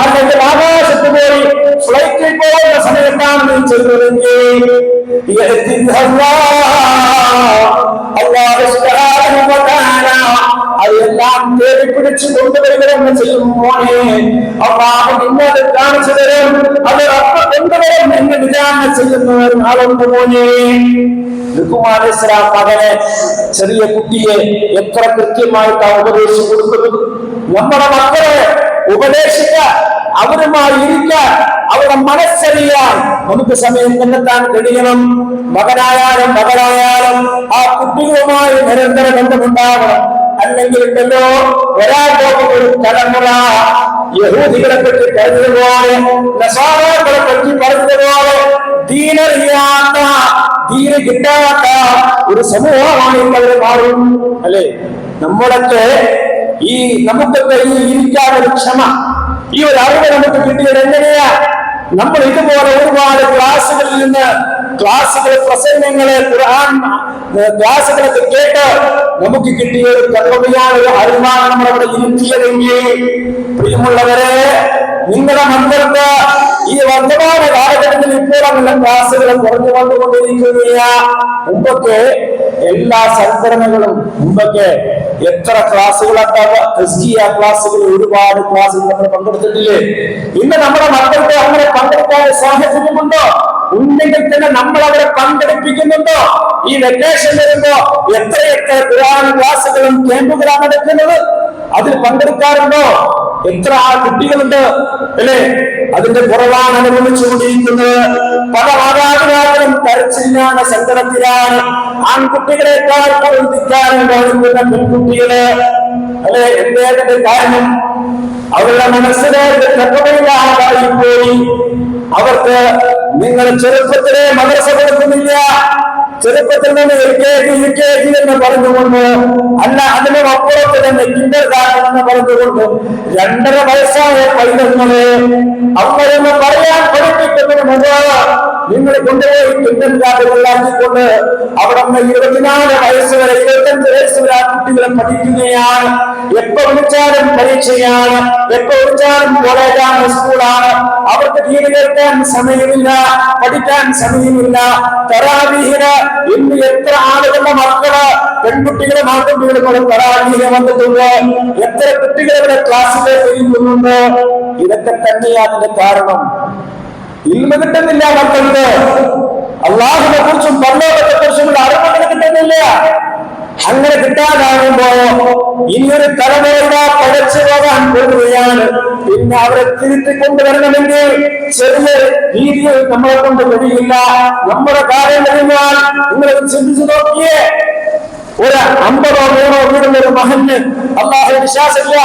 അല്ലെങ്കിൽ ആകാശത്ത് പോയി ഫ്ലൈറ്റിൽ പോകുന്ന സമയത്താണ് നീ ചെയ്തതെങ്കിൽ അതെല്ലാം തേടി പിടിച്ചു കൊണ്ടുവരികയെന്ന് ചെയ്യും മോനെ. അള്ളാഹു നിന്നത് കാണിച്ചു തരും. അത് അപ്പ കൊണ്ടുവരും എന്ന് വിചാരണ ചെയ്യുന്നവർ ആളുണ്ട് മോനെ. ലുഖ്മാൻ അലൈഹിസ്സലാം മകനെ, ചെറിയ കുട്ടിയെ എത്ര കൃത്യമായിട്ടാണ് ഉപദേശിച്ചു കൊടുക്കുന്നത്. നമ്മുടെ മക്കളെ ഉപദേശിക്കാൻ, അവരുമായി ഇരിക്കാൻ, അവരുടെ മനസ്സറിയാൻ നമുക്ക് സമയം കണ്ടെത്താൻ കഴിയണം. മകനായാലും മകളായാലും ആ കുട്ടികളുമായി നിരന്തര ബന്ധമുണ്ടാവണം. അല്ലെങ്കിൽ ഉണ്ടല്ലോ, വരാൻ പോകുന്ന ഒരു തലമുറ യഹൂദികളെ പറ്റി പറഞ്ഞതുപോലെ, നസാറാക്കളെ പറ്റി പറഞ്ഞതുപോലെ ദീനറിയാത്ത, ദീന കിട്ടാത്ത ഒരു സമൂഹമാണ് അവർ മാറും. അല്ലെ? നമ്മളൊക്കെ നമുക്കൊക്കെ ഈ ഇരിക്കാനൊരു ക്ഷമ, ഈ ഒരു അറിവ് നമുക്ക് കിട്ടിയത് എങ്ങനെയാ? നമ്മൾ ഇതുപോലെ ഒരുപാട് ക്ലാസ്സുകളിൽ നിന്ന്, ക്ലാസ്സുകൾ, പ്രസംഗങ്ങളെ, ഖുർആൻ ക്ലാസ്സുകളൊക്കെ കേട്ട് നമുക്ക് കിട്ടിയ ഒരു കർമ്മയാണ്, ഒരു അറിവാണ് നമ്മളവിടെ ഇരുത്തിയതെങ്കിൽ, പ്രിയമുള്ളവരെ, നിങ്ങളുടെ മക്കൾക്ക് ഈ വർത്തമാന കാലഘട്ടത്തിൽ ഇപ്പോൾ അങ്ങനെ ക്ലാസ്സുകൾ കുറഞ്ഞു വന്നുകൊണ്ടിരിക്കുകയാ. മുമ്പൊക്കെ എല്ലാ സംഘടനകളും, മുമ്പൊക്കെ എത്ര ക്ലാസ്സുകളൊക്കെ, ക്ലാസ്സുകൾ, ഒരുപാട് ക്ലാസ്സുകൾ നമ്മൾ പങ്കെടുത്തിട്ടില്ലേ? ഇന്ന് നമ്മുടെ മക്കൾക്ക് അങ്ങനെ പങ്കെടുക്കാൻ സാഹചര്യമുണ്ടോ? ഉണ്ടെങ്കിൽ തന്നെ നമ്മൾ അവരെ പങ്കെടുപ്പിക്കുന്നുണ്ടോ? ഈ വെക്കേഷൻ വരുമ്പോ എത്രയെത്ര ഖുർആൻ ക്ലാസ്സുകളും ക്യാമ്പുകളാണ് നടക്കുന്നത്. അതിൽ പങ്കെടുക്കാറുണ്ടോ? എത്ര കുട്ടികളുണ്ട് അല്ലേ? അതിന്റെ കുറവാണ് അനുഭവിച്ചുകൊണ്ടിരിക്കുന്നത്. പല മാതാപിതാക്കളും കരച്ചിലാണ്, സങ്കടത്തിലാണ്. ആൺകുട്ടികളെക്കാൾ പ്രവർത്തിക്കാനും കാണിക്കുന്ന പെൺകുട്ടികള് അല്ലെ? എന്തേതിന്റെ കാരണം? അവരുടെ മനസ്സിലേക്ക് തക്കമില്ലാതായി പോയി. അവർക്ക് നിങ്ങൾ ചെറുപ്പത്തിലെ മദ്രസ കൊടുക്കുന്നില്ല, ചെറുപ്പത്തിൽ നിന്ന് LKG എന്ന് പറഞ്ഞുകൊണ്ട്, അല്ല അതിനും അപ്പുറത്ത് തന്നെ കിൻഡർഗാർട്ടൻ എന്ന് പറഞ്ഞുകൊണ്ട് 2.5 വയസ്സായ പൈതങ്ങളെ അവരെന്ന് പറയാൻ പഠിപ്പിക്കുന്നതിന് മുമ്പ് നിങ്ങൾ കൊണ്ടുപോയി കിണ്ടർഗാർഡനുകളിലാക്കിക്കൊണ്ട് അവിടെ നിന്ന് 24 വയസ്സ് വരെ 25 വയസ്സ് വരെ ആ കുട്ടികളെ പഠിക്കുകയാണ്. എപ്പോ വിളിച്ചാലും പരീക്ഷയാണ്, എപ്പോ വിളിച്ചാലും കോളേജാണ്, സ്കൂളാണ്. അവർക്ക് തീരെ കേൾക്കാൻ സമയമില്ല, പഠിക്കാൻ സമയമില്ല. തറാവീഹിന് ഇന്ന് എത്ര ആളുകളുടെ മക്കള് പെൺകുട്ടികളെ ആൺകുട്ടികളും തറാവീഹിന് വന്നിട്ടുണ്ട്. എത്ര കുട്ടികൾ ഇവിടെ ക്ലാസ്സിലേക്ക് ഇരിക്കുന്നുണ്ട്. ഇതൊക്കെ തന്നെയാണ് അതിന്റെ കാരണം. ഇൽമ കിട്ടുന്നില്ല മക്കൾക്ക്, അള്ളാഹുവിനെ കുറിച്ചും പരലോകത്തെ കുറിച്ചും അറിവുകൾ കിട്ടുന്നില്ല. അങ്ങനെ കിട്ടാതാകുമ്പോ ഇനിയൊരു തലമുറ പഴച്ചു പോകാൻ പോകുകയാണ്. പിന്നെ അവരെ തിരുത്തിക്കൊണ്ടുവരണമെങ്കിൽ ചെറിയ രീതിയിൽ നമ്മളെ കൊണ്ട് കഴിയില്ല. നമ്മുടെ കാര്യം കഴിഞ്ഞാൽ നിങ്ങൾ ചിന്തിച്ചു നോക്കിയേ, ഒരു 50 100 വീടുള്ള ഒരു മഹന് അള്ളാഹു വിശ്വാസമില്ല,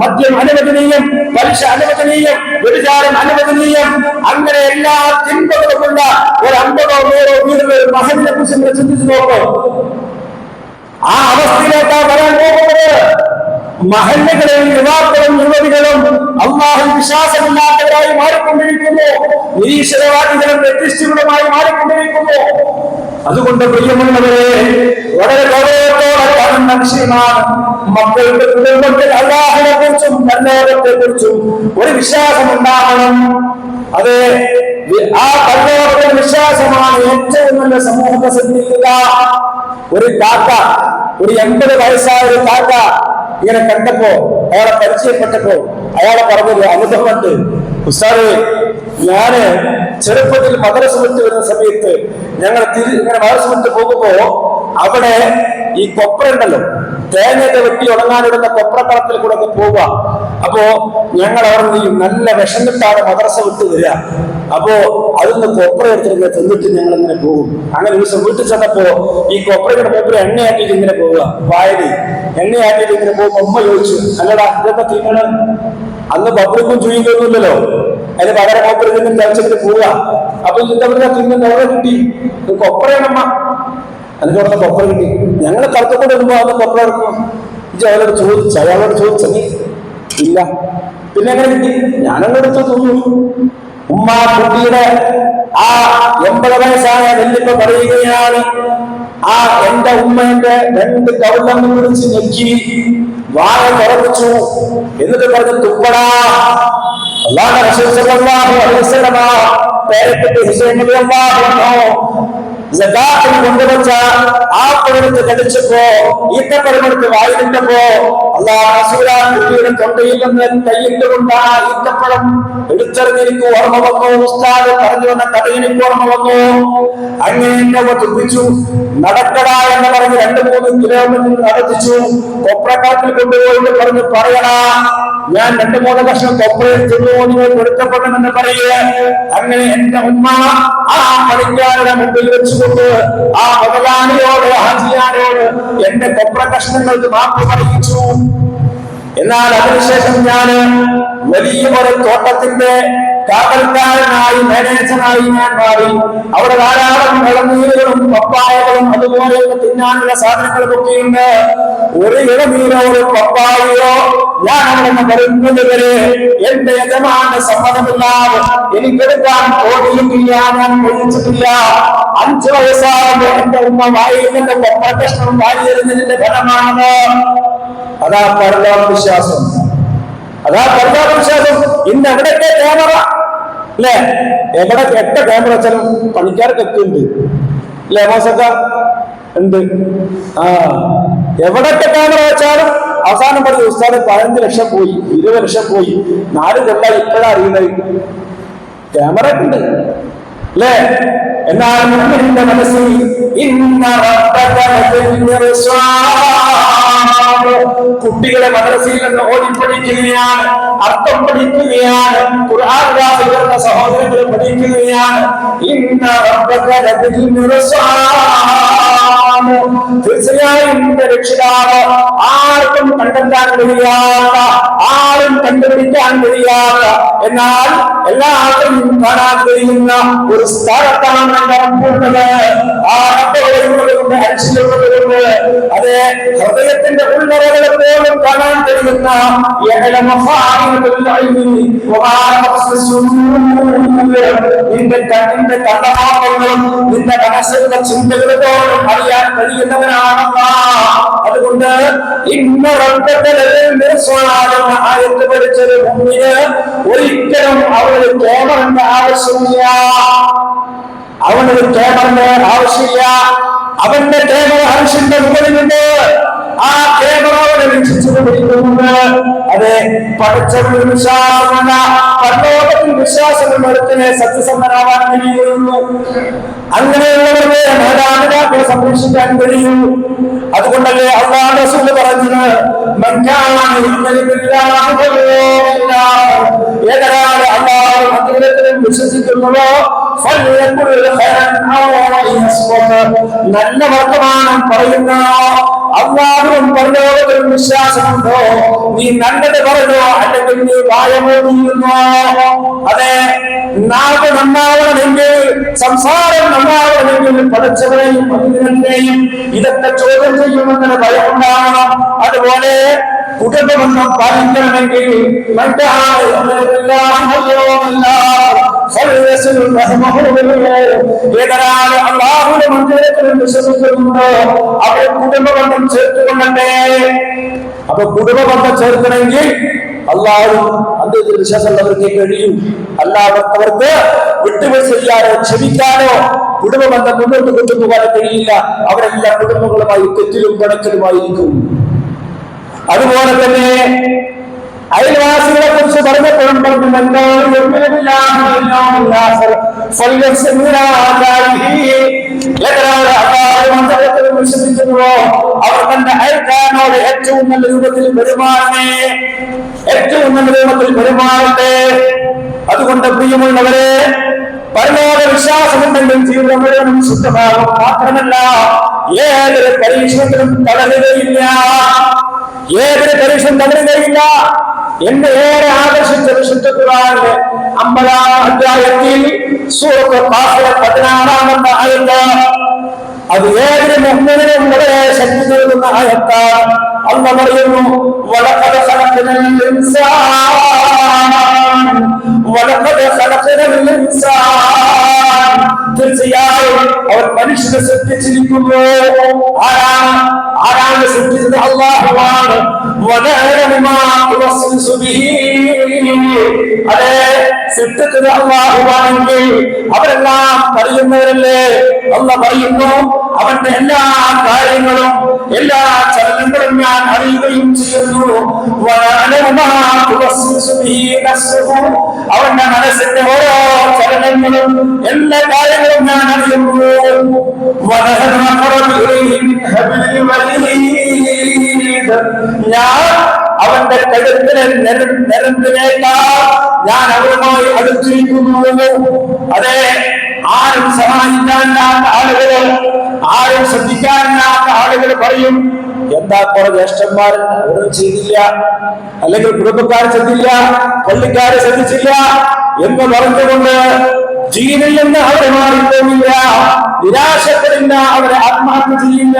മദ്യം അനുവദനീയം, പലിശ അനുവദനീയം, വ്യഭിചാരം അനുവദനീയം, അങ്ങനെ എല്ലാ തിന്മകളുമുള്ള ഒരു 50 100 വീടുള്ള ഒരു മഹനെ കുറിച്ച് നിങ്ങൾ ചിന്തിച്ചു നോക്കൂ. ആ അവസ്ഥയിലേക്കാണ് വരാൻ പോകുന്നത്. മഹല്ലുകളിൽ യുവാക്കളും യുവതികളും അള്ളാഹു വിശ്വാസമില്ലാത്തവരായി മാറിക്കൊണ്ടിരിക്കുന്നു, നിരീശ്വരവാദികളും വ്യത്യസ്തങ്ങളുമായി മാറിക്കൊണ്ടിരിക്കുന്നു. അതുകൊണ്ട് പ്രിയമുള്ളവരെ, വളരെ ഗൗരവത്തോടെ കാണുന്ന വിഷയമാണ് മക്കളുടെ കുടുംബത്തിൽ അള്ളാഹുവിനെ കുറിച്ചും പരലോകത്തെ കുറിച്ചും ഒരു വിശ്വാസം ഉണ്ടാകണം. അത് ആ പരലോകത്തെ വിശ്വാസമാണ് ഏറ്റവും നല്ല സമൂഹത്തെ ശ്രദ്ധിക്കുക. ഒരു കാക്ക, ഒരു 80 വയസ്സായ ഒരു കാക്ക ഇങ്ങനെ കണ്ടപ്പോ, അയാളെ പരിചയപ്പെട്ടപ്പോ അയാളെ പറഞ്ഞൊരു അനുഭവമുണ്ട്. ഉസ്താദേ, ഞാന് ചെറുപ്പത്തിൽ മദ്രസ വിട്ട് വരുന്ന സമയത്ത് ഞങ്ങൾ ഇങ്ങനെ മദ്രസ വിട്ട് പോകുമ്പോ അവിടെ ഈ കൊപ്ര ഉണ്ടല്ലോ, തേങ്ങയൊക്കെ വെട്ടി ഉണങ്ങാനിടുന്ന കൊപ്രക്കളത്തിൽ കൂടെ ഒക്കെ പോവുക. അപ്പോ ഞങ്ങൾ അവിടെ നല്ല വിഷമിട്ടാണ് മദ്രസ വിട്ട് വരിക. അപ്പോ അതിന്ന് കൊപ്ര എടുത്തിട്ട് തിന്നിട്ട് ഞങ്ങൾ ഇങ്ങനെ പോകും. അങ്ങനെ ഒരു ദിവസം വീട്ടിൽ ചെന്നപ്പോ ഈ കൊപ്രയുടെ മൂപ്പര് എണ്ണയാക്കിയിട്ട് ഇങ്ങനെ പോവുക, വായന എണ്ണയാക്കിയിട്ട് ഇങ്ങനെ പോകുമ്പോ ഉമ്മ ചോദിച്ചു, അല്ലടാ ഇതൊക്കെ തിന്നണം. അന്ന് പബ്ലിക്കും ചുഴിക്കൊന്നുമില്ലല്ലോ, അതിന് പകരം മൂപ്പര് തിന്നും ചർച്ചയ്ക്ക് പോവുക. അപ്പൊ എന്താ തിന്നുന്ന എവിടെ കിട്ടി? കൊപ്രയാണമ്മ. അതിന് പറഞ്ഞ കൊപ്ര കിട്ടി. ഞങ്ങൾ കറുത്തക്കൊണ്ട് വരുമ്പോ അന്ന് കൊപ്ര എടുക്കും. അയാളോട് ചോദിച്ചു, നീ ഇല്ല, പിന്നെ എങ്ങനെ കിട്ടി? ഞാനങ്ങോട്ട് തോന്നുന്നു. ഉമ്മ കുട്ടിയുടെ ആ 80 വയസ്സായ വല്യപ്പ പറയുകയാണ്, ആ എന്റെ ഉമ്മന്റെ 2 കൗളം പിടിച്ച് ഞെക്കി വായ തുറപ്പിച്ചു. എന്നിട്ട് പറഞ്ഞു, തുപ്പടാ. അല്ലാഹു റസൂൽ സല്ലല്ലാഹു അലൈഹി വസല്ലം പേരക്കുട്ടി ഹുസൈൻ റളിയല്ലാഹു അൻഹു സകാത്തിൽ കൊണ്ടുവച്ച ആ പഴമെടുത്ത് കടിച്ചപ്പോ, ഈത്തപ്പഴമെടുത്ത് വായിലിട്ടപ്പോ അല്ലാഹു റസൂൽ കുട്ടിയുടെ തൊണ്ടയിൽ നിന്ന് കൈയിട്ടുകൊണ്ട് ആ ഈത്തപ്പഴം എടുത്തെറിഞ്ഞെനിക്ക് ഓർമ്മ വന്നു. ഉസ്താദ് പറഞ്ഞു വന്ന കഥ എനിക്ക് ഓർമ്മ വന്നു. അങ്ങനെ എന്നെ തുപ്പിച്ചു. നടക്കടാ എന്ന് പറഞ്ഞ് 2-3 കിലോമീറ്റർ നടത്തിച്ചു. കൊപ്രക്കാട്ടിൽ കൊണ്ടുപോയിട്ട് പറഞ്ഞു, പറയടാ, ഞാൻ 2-3 കഷ്ണം കൊപ്രയിൽ തിന്നു, നിങ്ങൾ പൊരുത്തപ്പെടണമെന്ന് പറയുക. അങ്ങനെ എന്റെ ഉമ്മ ആ പണിക്കാരുടെ മുമ്പിൽ വെച്ചുകൊണ്ട് ആ മുതലാളിയോട്, ഹാജിയാരോട് എന്റെ കൊപ്ര കഷ്ണങ്ങൾക്ക് മാപ്പ് പറയിച്ചു. എന്നാൽ അതിനുശേഷം ഞാന് വലിയ ഒരു തോട്ടത്തിന്റെ കാവൽക്കാരനായി, മാനേജറായി ഞാൻ മാറി. അവിടെ ധാരാളം ഇളനീരുകളും പപ്പായകളും അതുപോലെയുള്ള തിന്നാനുള്ള സാധനങ്ങളും ഒക്കെയുണ്ട്. ഒരു ഇളനീരോ ഒരു പപ്പായയോ ഞാൻ അവിടെ നിന്ന് വരുന്നത് വരെ എന്റെ യജമാന്റെ സമ്മതമില്ലാതെ എനിക്കെടുക്കാൻ തോന്നിയിട്ടില്ല, ഞാൻ കഴിച്ചിട്ടില്ല. 5 വയസ്സാകുമ്പോൾ എന്റെ ഉമ്മ വായിലിന്റെ കൊപ്ര കഷ്ണം വാരിയിരുന്നതിന്റെ ഫലമാണ്. അതാ പരലോക വിശ്വാസം, അതാ പരലോക വിശ്വാസം. ഇന്ന് എവിടെയൊക്കെ ക്യാമറ അല്ലെ, എവിടെ എട്ട ക്യാമറ വെച്ചാലും പണിക്കാർക്കൊക്കെ ഉണ്ട് അല്ലെ, മോശക്ക ഉണ്ട്. ആ എവിടൊക്കെ ക്യാമറ വെച്ചാലും അവസാനം പറഞ്ഞു, ഉസ്താദ് 15 ലക്ഷം പോയി, 20 ലക്ഷം പോയി, 4 കൊല്ലം ഇപ്പോഴാ അറിയുന്നത്. ക്യാമറ ഉണ്ട് അല്ലേ? എന്നാൽ മുഅ്മിനിന്റെ മനസ്സിൽ കുട്ടികളെ മദ്രസയിൽ നിന്ന് ഓടിപ്പഠിക്കുകയാണ്, അർത്ഥം പഠിക്കുകയാണ്, ഖുർആൻ ക്ലാസ്സിൽ വരുന്ന സഹോദരങ്ങളെ പഠിക്കുകയാണ്. തീർച്ചയായും രക്ഷിതാവ് ആർക്കും കണ്ടെത്താൻ കഴിയാത്ത, ആരും കണ്ടുപിടിക്കാൻ കഴിയാത്ത എന്നാൽ എല്ലാവരും കാണാൻ കഴിയുന്ന ഒരു സ്ഥലത്താണ് റബ്ബുള്ളത്. ആ റബ്ബുകളുണ്ട്, അരിശിലുള്ളവരുണ്ട്. അതെ, ഹൃദയത്തിന്റെ ഉള്ളറകളെ പോലും കാണാൻ കഴിയുന്ന നിന്റെ കണ്ണമാർഗങ്ങളും നിന്റെ മനസ്സിലുള്ള ചിന്തകളെ പോലും അറിയാൻ കഴിയുന്നവനാണ്. അതുകൊണ്ട് ഇന്ന ആയത്ത് പഠിച്ചത് മുമ്പിന് ഒരിക്കലും അവനൊരു ക്യാമറിന്റെ ആവശ്യമില്ല. അവനൊരു ക്യാമറിന്റെ ആവശ്യമില്ല. അവന്റെ ക്യാമറ ആവശ്യന്റെ മുകളിലുണ്ട്. ആ ക്യാമറ അവനെ വീക്ഷിച്ചുകൊണ്ടിരിക്കുന്നുണ്ട്. അതെ, പഠിച്ചവന് വിശ്വാസമല്ല, പരലോകത്തിൽ വിശ്വാസം എടുത്തിനെ സത്യസന്ധനാവാൻ കഴിയുന്നു. അങ്ങനെയുള്ളവരുടെ മാതാപിതാക്കളെ സംരക്ഷിക്കാൻ കഴിയും. അതുകൊണ്ടല്ലേ അല്ലാഹു റസൂൽ പറഞ്ഞത്, ഏതൊരാളെ അല്ലാഹു അദ്വൈതത്തിൽ വിശ്വസിക്കുന്നുവോ നല്ല വർത്തമാനം പറയുന്ന അല്ലാഹുവും പരലോകത്തിലും വിശ്വാസമുണ്ടോ? നീ നല്ലത് പറഞ്ഞോ, അല്ലെങ്കിൽ നീ വായമോദിയുന്നോ? അതെ, നാവ് നന്നാവണമെങ്കിൽ, സംസാരം നന്നാവണമെങ്കിൽ പഠിച്ചവരെയും പണ്ഡിതനെയും ഇതൊക്കെ ചോദ്യം ചെയ്യുമെന്നൊരു ഭയം ഉണ്ടാവണം. അതുപോലെ കുടുംബബന്ധം പാലിക്കണമെങ്കിൽ ഏതൊരാള് അല്ലാഹുവിന്റെ മന്ദിരത്തിൽ വിശ്വസിക്കുന്നുണ്ടോ അവർ കുടുംബബന്ധം ചേർത്തുകൊണ്ടേ. അപ്പൊ കുടുംബബന്ധം ചേർക്കണമെങ്കിൽ അല്ലാഹു അന്ത്യത്തിൽ വിശ്വാസമുള്ളവർക്ക് കഴിയും. അല്ലാത്തവർക്ക് വിട്ടുവീഴ്ച ചെയ്യാനോ ക്ഷമിക്കാനോ കുടുംബബന്ധം മുന്നോട്ട് കൊണ്ടുപോകാൻ കഴിയില്ല. അവരെല്ലാം കുടുംബങ്ങളുമായി തെറ്റിലും കണക്കിലുമായിരിക്കും. അതുപോലെ തന്നെ അയൽവാസികളെ കുറിച്ച് പറഞ്ഞപ്പോഴും വിശ്വസിക്കുന്നുവോ അവർ തന്റെ അയൽക്കാരനോട് ഏറ്റവും നല്ല രൂപത്തിൽ പെരുമാറണേ, ഏറ്റവും നല്ല രൂപത്തിൽ പെരുമാറട്ടെ. അതുകൊണ്ട് പ്രിയമുള്ളവരെ, പരലോക വിശ്വാസമുണ്ടെങ്കിൽ ജീവിതം മുഴുവനും ശുദ്ധമാകും. മാത്രമല്ല, ഏതൊരു പരീക്ഷണത്തിലും തളരുകയില്ല. ഏതൊരു പരീക്ഷണം തളരുകയില്ല. എന്നെ ഏറെ ആകർഷിച്ച വിശുദ്ധ ഖുർആനിലെ 50-ാം അധ്യായത്തിൽ സൂറത്ത് ഖാഫിർ 16-ാമത്തെ ആയത്ത്, അത് ഏതൊരു മുഅ്മിനിനും വളരെ ശക്തി നൽകുന്ന ആയത്താണ്. അല്ലാഹു പറയുന്നു, വലഖദ് ഖലഖനൽ ഇൻസാൻ, തീർച്ചയായും അവർ മനുഷ്യനെ സൃഷ്ടിച്ചിരിക്കുന്നു. ആരാണ് സൃഷ്ടിച്ചത്? അല്ലാഹുവാണ്. അതെ, സൃഷ്ടിച്ചത് അല്ലാഹുവാണെങ്കിൽ അവരെല്ലാം പറയുന്നവരല്ലേ? അല്ലാഹു പറയുന്നു, അവന്റെ എല്ലാ കാര്യങ്ങളും എല്ലാ ചലനങ്ങളും ഞാൻ അറിയുകയും ചെയ്യുന്നു. അവന്റെ മനസ്സിന്റെ ഓരോ ചലനങ്ങളും എല്ലാ കാര്യങ്ങളും ഞാൻ അറിയുന്നു. ഞാൻ അവന്റെ കഴുത്തിനെ നിരന്തിനേക്കാൾ ഞാൻ അവരുമായി അടുത്തിരിക്കുന്നു. അതെ, ആരും സഹായിക്കാനില്ലാത്ത ആളുകള്, ആരും ശ്രദ്ധിക്കാനില്ലാത്ത ആളുകൾ പറയും, എന്താ കുറെ ജ്യേഷ്ഠന്മാർ അവരും ചെയ്തില്ല, അല്ലെങ്കിൽ കുടുംബക്കാർ ശ്രദ്ധില്ല, പള്ളിക്കാരെ ശ്രദ്ധിച്ചില്ല എന്ന് പറഞ്ഞുകൊണ്ട് ജീവനിൽ നിന്ന് അവരെ മാറിപ്പോയില്ല, നിരാശപ്പെടില്ല, അവരെ ആത്മഹത്യ ചെയ്യില്ല,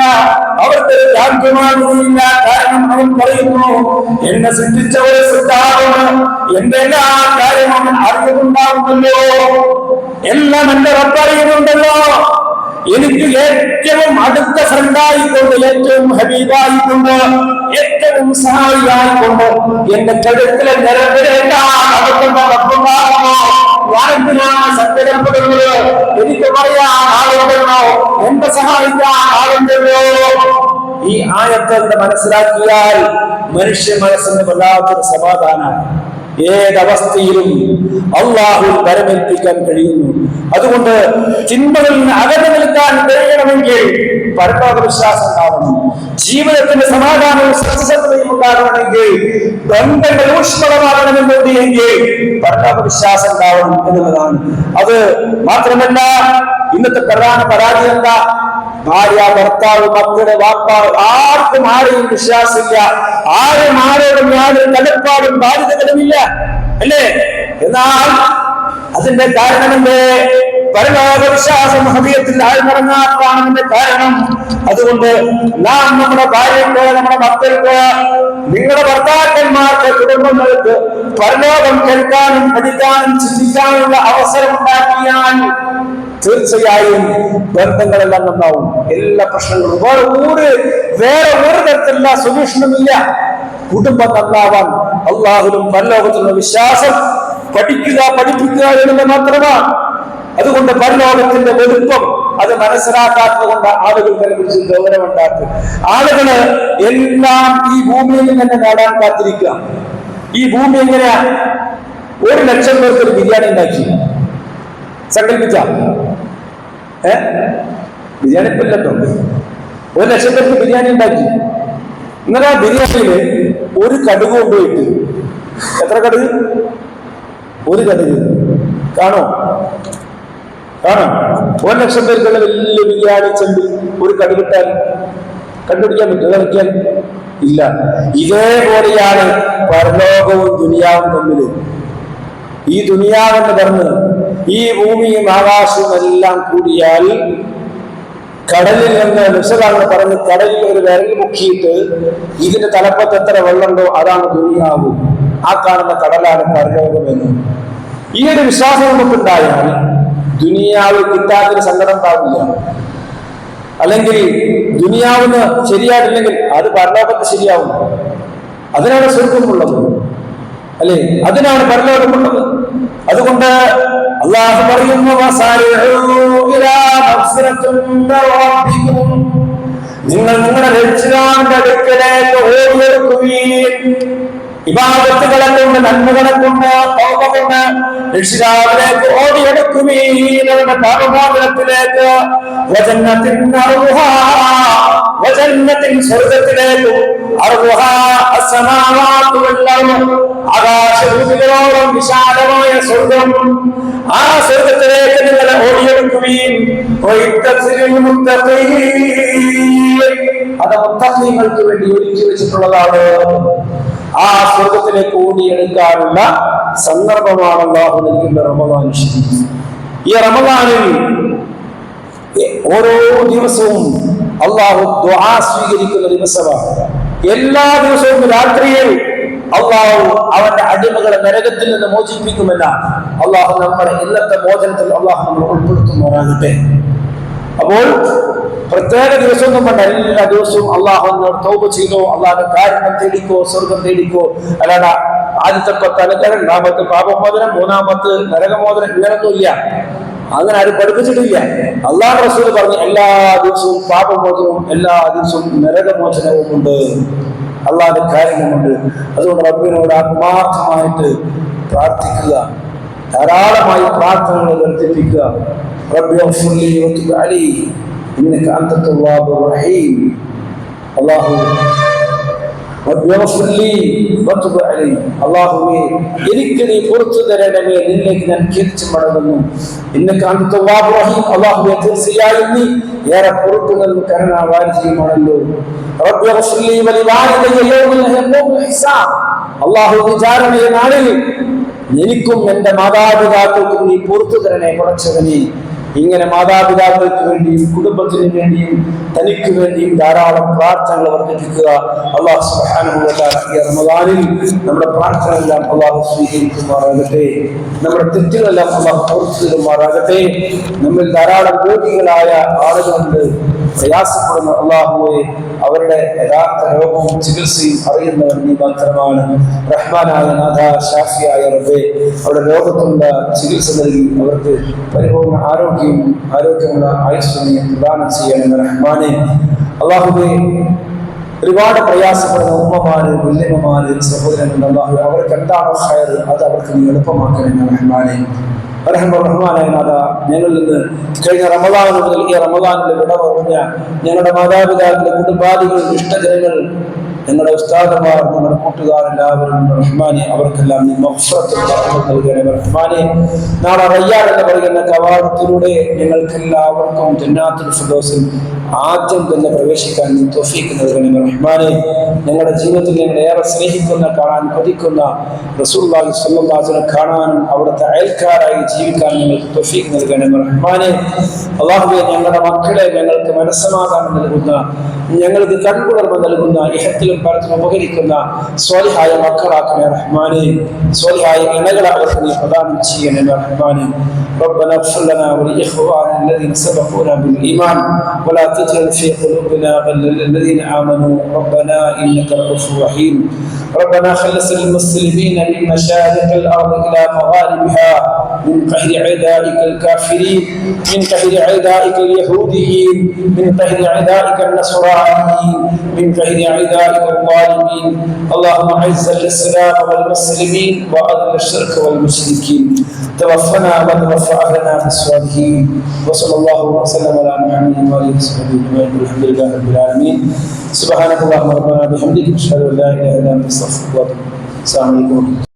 അവർക്ക് യാതൊരുമാകുകയില്ല. കാരണം അവൻ പറയുന്നു, എന്നെ സൃഷ്ടിച്ചവരെ ശ്രദ്ധാവുന്നു, എന്റെ എല്ലാ കാര്യവും അറിവുണ്ടാവുമല്ലോ, എല്ലാം എന്റെ റബ്ബറിയുന്നുണ്ടല്ലോ. എനിക്ക് ഏറ്റവും അടുത്ത ഫ്രണ്ടായിക്കൊണ്ട്, ഏറ്റവും ഹബീബായിക്കൊണ്ട്, ഏറ്റവും സഹായിയായിക്കൊണ്ട് എന്റെ കഴുത്തിലെ നിരന്തരേക്കാണ് റബ്ബുണ്ടാകുമോ? ഞാനെന്തിനാണ് സത്യപ്പെടുന്നത്? എനിക്ക് പറയാൻ ആളുണ്ടല്ലോ, എന്നെ സഹായിക്കാൻ ആളുണ്ടല്ലോ. ഈ ആയത്തെ മനസ്സിലാക്കിയാൽ മനുഷ്യ മനസ്സിന് വല്ലാത്തൊരു സമാധാനമാണ്. ഏതവസ്ഥയിലും അല്ലാഹു പരമെത്തിക്കാൻ കഴിയുന്നു. അതുകൊണ്ട് ചിന്തകളിൽ നിന്ന് അകന്നു നിൽക്കാൻ കഴിയണമെങ്കിൽ പരലോക വിശ്വാസം ഉണ്ടാവണം. ജീവിതത്തിന്റെ സമാധാനവും സത്യസന്ധതയും ഉണ്ടാകണമെങ്കിൽ, ബന്ധങ്ങൾ ഊഷ്മളമാകണമെന്നുണ്ടെങ്കിൽ പരലോക വിശ്വാസം ഉണ്ടാവണം എന്നുള്ളതാണ്. അത് മാത്രമല്ല, ഇന്നത്തെ പ്രധാന പരാജയം എന്താ? ഭാര്യ, ഭർത്താവ്, മക്കള്, വാപ്പാവ്, ആർക്കും ആരെയും വിശ്വാസമില്ല. ആരും ആരോടും യാതൊരു കടപ്പാടും ബാധ്യതകളുമില്ല, അല്ലേ? എന്നാൽ അതിന്റെ കാരണമെന്തേ? പരലോക വിശ്വാസം ഹൃദയത്തിൽ ആഴ്ന്നിറങ്ങാത്തതാണ് കാരണം. അതുകൊണ്ട് നാം നമ്മുടെ ഭാര്യയ്ക്ക്, നമ്മുടെ മക്കൾക്ക്, നിങ്ങളുടെ ഭർത്താക്കന്മാർക്ക്, കുടുംബങ്ങൾക്ക് പരലോകം കേൾക്കാനും പഠിക്കാനും ചിന്തിക്കാനുള്ള അവസരം ഉണ്ടാക്കിയാൽ തീർച്ചയായും ബന്ധങ്ങളെല്ലാം നന്നാവും. എല്ലാ പ്രശ്നങ്ങളും വേറെ ഒരു തരത്തിലുള്ള സൊല്യൂഷനുമില്ല. കുടുംബം നന്നാവാൻ അള്ളാഹുവിലും പരലോകത്തിലുള്ള വിശ്വാസം പഠിക്കുക, പഠിപ്പിക്കുക എന്നത് മാത്രമാണ്. അതുകൊണ്ട് പരലോകത്തിന്റെ വലുപ്പം അത് മനസ്സിലാക്കാത്തത് കൊണ്ട് ആളുകൾക്ക് അതിനെക്കുറിച്ച് ഗൗരവമുണ്ടാക്കും. ആളുകള് എല്ലാം ഈ ഭൂമിയിൽ തന്നെ നേടാൻ കാത്തിരിക്കുക. ഈ ഭൂമി എങ്ങനെയാ? 1,00,000 പേർക്ക് ഒരു ബിരിയാണി ഉണ്ടാക്കി സങ്കല്പിച്ച ബിരിയാണി ഇല്ലല്ലോ. 1,00,000 പേർക്ക് ബിരിയാണി ഉണ്ടാക്കി. ഇന്നലെ ആ ബിരിയാണിയില് ഒരു കടുക് കൊണ്ടുപോയിട്ട്, എത്ര കടുക്? ഒരു കടുക് കാണോ? 1,00,000 പേർക്കുള്ള വലിയ ബിരിയാണി ചെമ്പ് ഒരു കടുകിട്ടാൽ കണ്ടുപിടിക്കാൻ പറ്റും? കളിക്കാൻ ഇല്ല. ഇതേപോലെയാണ് പരലോകവും ദുനിയാവും തമ്മിൽ. ഈ ദുനിയാവെന്ന് പറഞ്ഞ് ഈ ഭൂമിയും ആകാശവും എല്ലാം കൂടിയാൽ കടലിൽ നിന്ന് വിശദാണ് പറഞ്ഞ് കടലിൽ ഒരു വിരൽ മുക്കിയിട്ട് ഇതിന്റെ തലപ്പത്ത് എത്ര വെള്ളമുണ്ടോ അതാണ് ദുനിയാവ്. ആ കാണുന്ന കടലാണ് പരലോകമെന്ന്. ഈ ഒരു വിശ്വാസം നമുക്കുണ്ടായാൽ ദുനിയാവ് കിട്ടാത്തൊരു സങ്കടം ഉണ്ടാവില്ല. അല്ലെങ്കിൽ ദുനിയാവിന് ശരിയായിട്ടില്ലെങ്കിൽ അത് പരലോകത്ത് ശരിയാവും. അതിനാണ് സ്വർഗമുള്ളത്, അല്ലെ? അതിനാണ് പരലോകമുള്ളത്. അതുകൊണ്ട് അല്ലാഹു പറയുന്നു, നിങ്ങൾ നിങ്ങളുടെ രക്ഷിതാവിന്റെ അടുക്കലേക്ക് ഓടിയെടുക്കുകയും ഇബാദത്തുകളെ കൊണ്ട്, നന്മകളെ കൊണ്ട്, തൗബ കൊണ്ട് രക്ഷിതാവിലേക്ക് ഓടിയെടുക്കുകയും അവരുടെ പാപമോചനത്തിലേക്ക്, വജന്നത്തിൻ സ്വർഗത്തിലേക്ക്, ആകാശഭൂമികളോളം വിശാലമായ സ്വർഗം, ആ സ്വർഗത്തിലേക്ക് നിങ്ങളെ ഓടിയെടുക്കുകയും അത് മുത്തഖീങ്ങൾക്ക് വേണ്ടി ഒരുക്കി വെച്ചിട്ടുള്ളതാണ്. ആ സ്വർഗത്തിലേക്ക് ഓടിയെടുക്കാനുള്ള സന്ദർഭമാണ് അല്ലാഹു നൽകുന്ന റമദാൻ ശരീഫ്. ഈ റമദാനിൽ ഓരോ ദിവസവും അല്ലാഹു ദുആ സ്വീകരിക്കുന്ന ദിവസമാണ്. എല്ലാ ദിവസവും രാത്രിയിൽ അല്ലാഹു അവന്റെ അടിമകളെ നരകത്തിൽ നിന്ന് മോചിപ്പിക്കുമെന്ന അല്ലാഹു നമ്മുടെ ഇന്നത്തെ മോചനത്തിൽ അല്ലാഹു നമ്മൾ ഉൾപ്പെടുത്തുമാറാകട്ടെ. അപ്പോൾ പ്രത്യേക ദിവസമൊന്നും വേണ്ട, എല്ലാ ദിവസവും അള്ളാഹുവിനോട് തൗബ ചെയ്തോ, അള്ളാഹുടെ കാരണം തേടിക്കോ, സ്വർഗം തേടിക്കോ. അല്ലാതെ ആദ്യത്തെ 10 അനുഗ്രഹം, 2ാമത്തെ പാപമോചനം, 3ാമത്തെ നരകമോചനം, ഇങ്ങനൊന്നുമില്ല. അങ്ങനെ ആരും പഠിപ്പിച്ചിട്ടില്ല. അള്ളാഹു റസൂൽ പറഞ്ഞു എല്ലാ ദിവസവും പാപമോചനവും എല്ലാ ദിവസവും നരകമോചനവും ഉണ്ട്, അള്ളാഹുടെ കാര്യങ്ങളുണ്ട്. അതുകൊണ്ട് റബ്ബിനോട് ആത്മാർത്ഥമായിട്ട് പ്രാർത്ഥിക്കുക, ധാരാളമായി പ്രാർത്ഥനകൾ വർദ്ധിപ്പിക്കുക. റബ്ബി ഗ്ഫിർലി വതുബ് അലൈ ഇന്നക അൻത തവ്വാബുർ റഹീം. അല്ലാഹുവേ എനിക്ക് നീ പുറത്തു തരണമേ, നിന്നിലേക്ക് ഞാൻ തിരിച്ചു മടങ്ങുന്നു. ഇന്നക അൻത തവ്വാബുർ റഹീം. അല്ലാഹുവേ തീർച്ചയായും നീ ഏറെ പുറത്തുനിന്ന് കരുണാവാരിധിയുമാണല്ലോ. റബ്ബി ഗ്ഫിർലി വലിവാലിദയ യൗമൽ ഹിസാബ്. അല്ലാഹു വിചാരണയുടെ നാളിൽ എനിക്കും എന്റെ മാതാപിതാക്കൾക്കും നീ പുറത്തു തരണേ പടച്ചവനേ. ഇങ്ങനെ മാതാപിതാക്കൾക്ക് വേണ്ടിയും കുടുംബത്തിന് വേണ്ടിയും തനിക്ക് വേണ്ടിയും ധാരാളം പ്രാർത്ഥനകൾ വർദ്ധിപ്പിക്കുക. അല്ലാഹു സുബ്ഹാനഹു വ തആല ഈ റമദാനിൽ നമ്മുടെ പ്രാർത്ഥനകളെല്ലാം അല്ലാഹു സ്വീകരിക്കുമാറാകട്ടെ. നമ്മുടെ തെറ്റുകളെല്ലാം അല്ലാഹു പുറത്തു തരുമാറാകട്ടെ. നമ്മൾ ധാരാളം രോഗികളായ ആളുകളുണ്ട്, പ്രയാസപ്പെടുന്ന അല്ലാഹുവേ, അവരുടെ യഥാർത്ഥ രോഗവും ചികിത്സയും അറിയുന്നവർ നീ മാത്രമാണ്. റഹ്മാനായ നാഥ, ഷാഫിയായ റബ്ബേ, അവരുടെ രോഗത്തുള്ള ചികിത്സ നൽകി അവർക്ക് പരിപൂർണ്ണ ആരോഗ്യമുള്ള ആയുസ്സിനെ പ്രദാനം ചെയ്യണം റഹ്മാനെ. അല്ലാഹുവേ, ഒരുപാട് പ്രയാസപ്പെടുന്ന ഉമ്മമാര്, വല്യമ്മമാര്, സഹോദരങ്ങൾ, അല്ലാഹു അവർക്ക് എന്താണോ ഖൈർ അത് അവർക്ക് നീ എളുപ്പമാക്കണം റഹ്മാനെ. റഹ്മാനായ നാഥ, ഞങ്ങളിൽ നിന്ന് കഴിഞ്ഞ റമദാൻ മുതൽ ഈ റമദാനിൽ വിട പറഞ്ഞ ഞങ്ങളുടെ മാതാപിതാക്കളുടെ കുടുംബാദികൾ, ഇഷ്ടജനങ്ങൾ ഞങ്ങളുടെ ഉസ്താദുമാർ, നമ്മുടെ കൂട്ടുകാരെല്ലാവരും റഹ്മാനെ അവർക്കെല്ലാം നീ മഗ്ഫിറത്തും റഹ്മത്തും നൽകണേ റഹ്മാനെ. നാളെ റയ്യാൻ എന്ന് പറയുന്ന കവാടത്തിലൂടെ ഞങ്ങൾക്കെല്ലാവർക്കും ജന്നാത്തുൽ ഫിർദൗസിൽ ആദ്യം തന്നെ പ്രവേശിക്കാൻ നീ തൗഫീഖ് നൽകണേ റഹ്മാനെ. ഞങ്ങളുടെ ജീവിതത്തിൽ ഞങ്ങൾ ഏറെ സ്നേഹിക്കുന്ന, കാണാൻ കൊതിക്കുന്ന റസൂലുള്ളാഹി സ്വല്ലല്ലാഹു അലൈഹി വസല്ലം കാണാനും അവിടുത്തെ അയൽക്കാരായി ജീവിക്കാൻ ഞങ്ങൾക്ക് തൗഫീഖ് നൽകണേ റഹ്മാനെ. അല്ലാഹുവേ, ഞങ്ങളുടെ മക്കളെ ഞങ്ങൾക്ക് മനസ്സമാധാനം നൽകുന്ന, ഞങ്ങൾക്ക് കൺകുളിർമ നൽകുന്ന, ഇഹത്തിലും പരത്തിലും ഉപകരിക്കുന്ന സ്വാലിഹായ മക്കളാക്കണേ റഹ്മാനെ. സ്വാലിഹായ ഇണകളെ അവർക്ക് നീ പ്രദാനം ചെയ്യണേ റഹ്മാനെ. ربنا اغفر لنا ولإخواننا الذين سبقونا بالإيمان ولا تجعل في قلوبنا غلا للذين آمنوا ربنا إنك رؤوف رحيم. ربنا خلص المسلمين من مشارق الأرض إلى مغاربها من قهر أعدائك الكافرين، من قهر أعدائك اليهوديين، من قهر أعدائك النصرانيين، من قهر أعدائك الظالمين. اللهم أعز الإسلام والمسلمين وأذل الشرك والمشركين. توفنا وتوفى أهلنا بالصالحين. وصلى الله وسلم على محمد وآله وصحبه أجمعين والحمد لله رب العالمين. سبحانك اللهم ربنا بحمدك أشهد أن لا إله إلا أنت أستغفرك وأتوب إليك. السلام عليكم.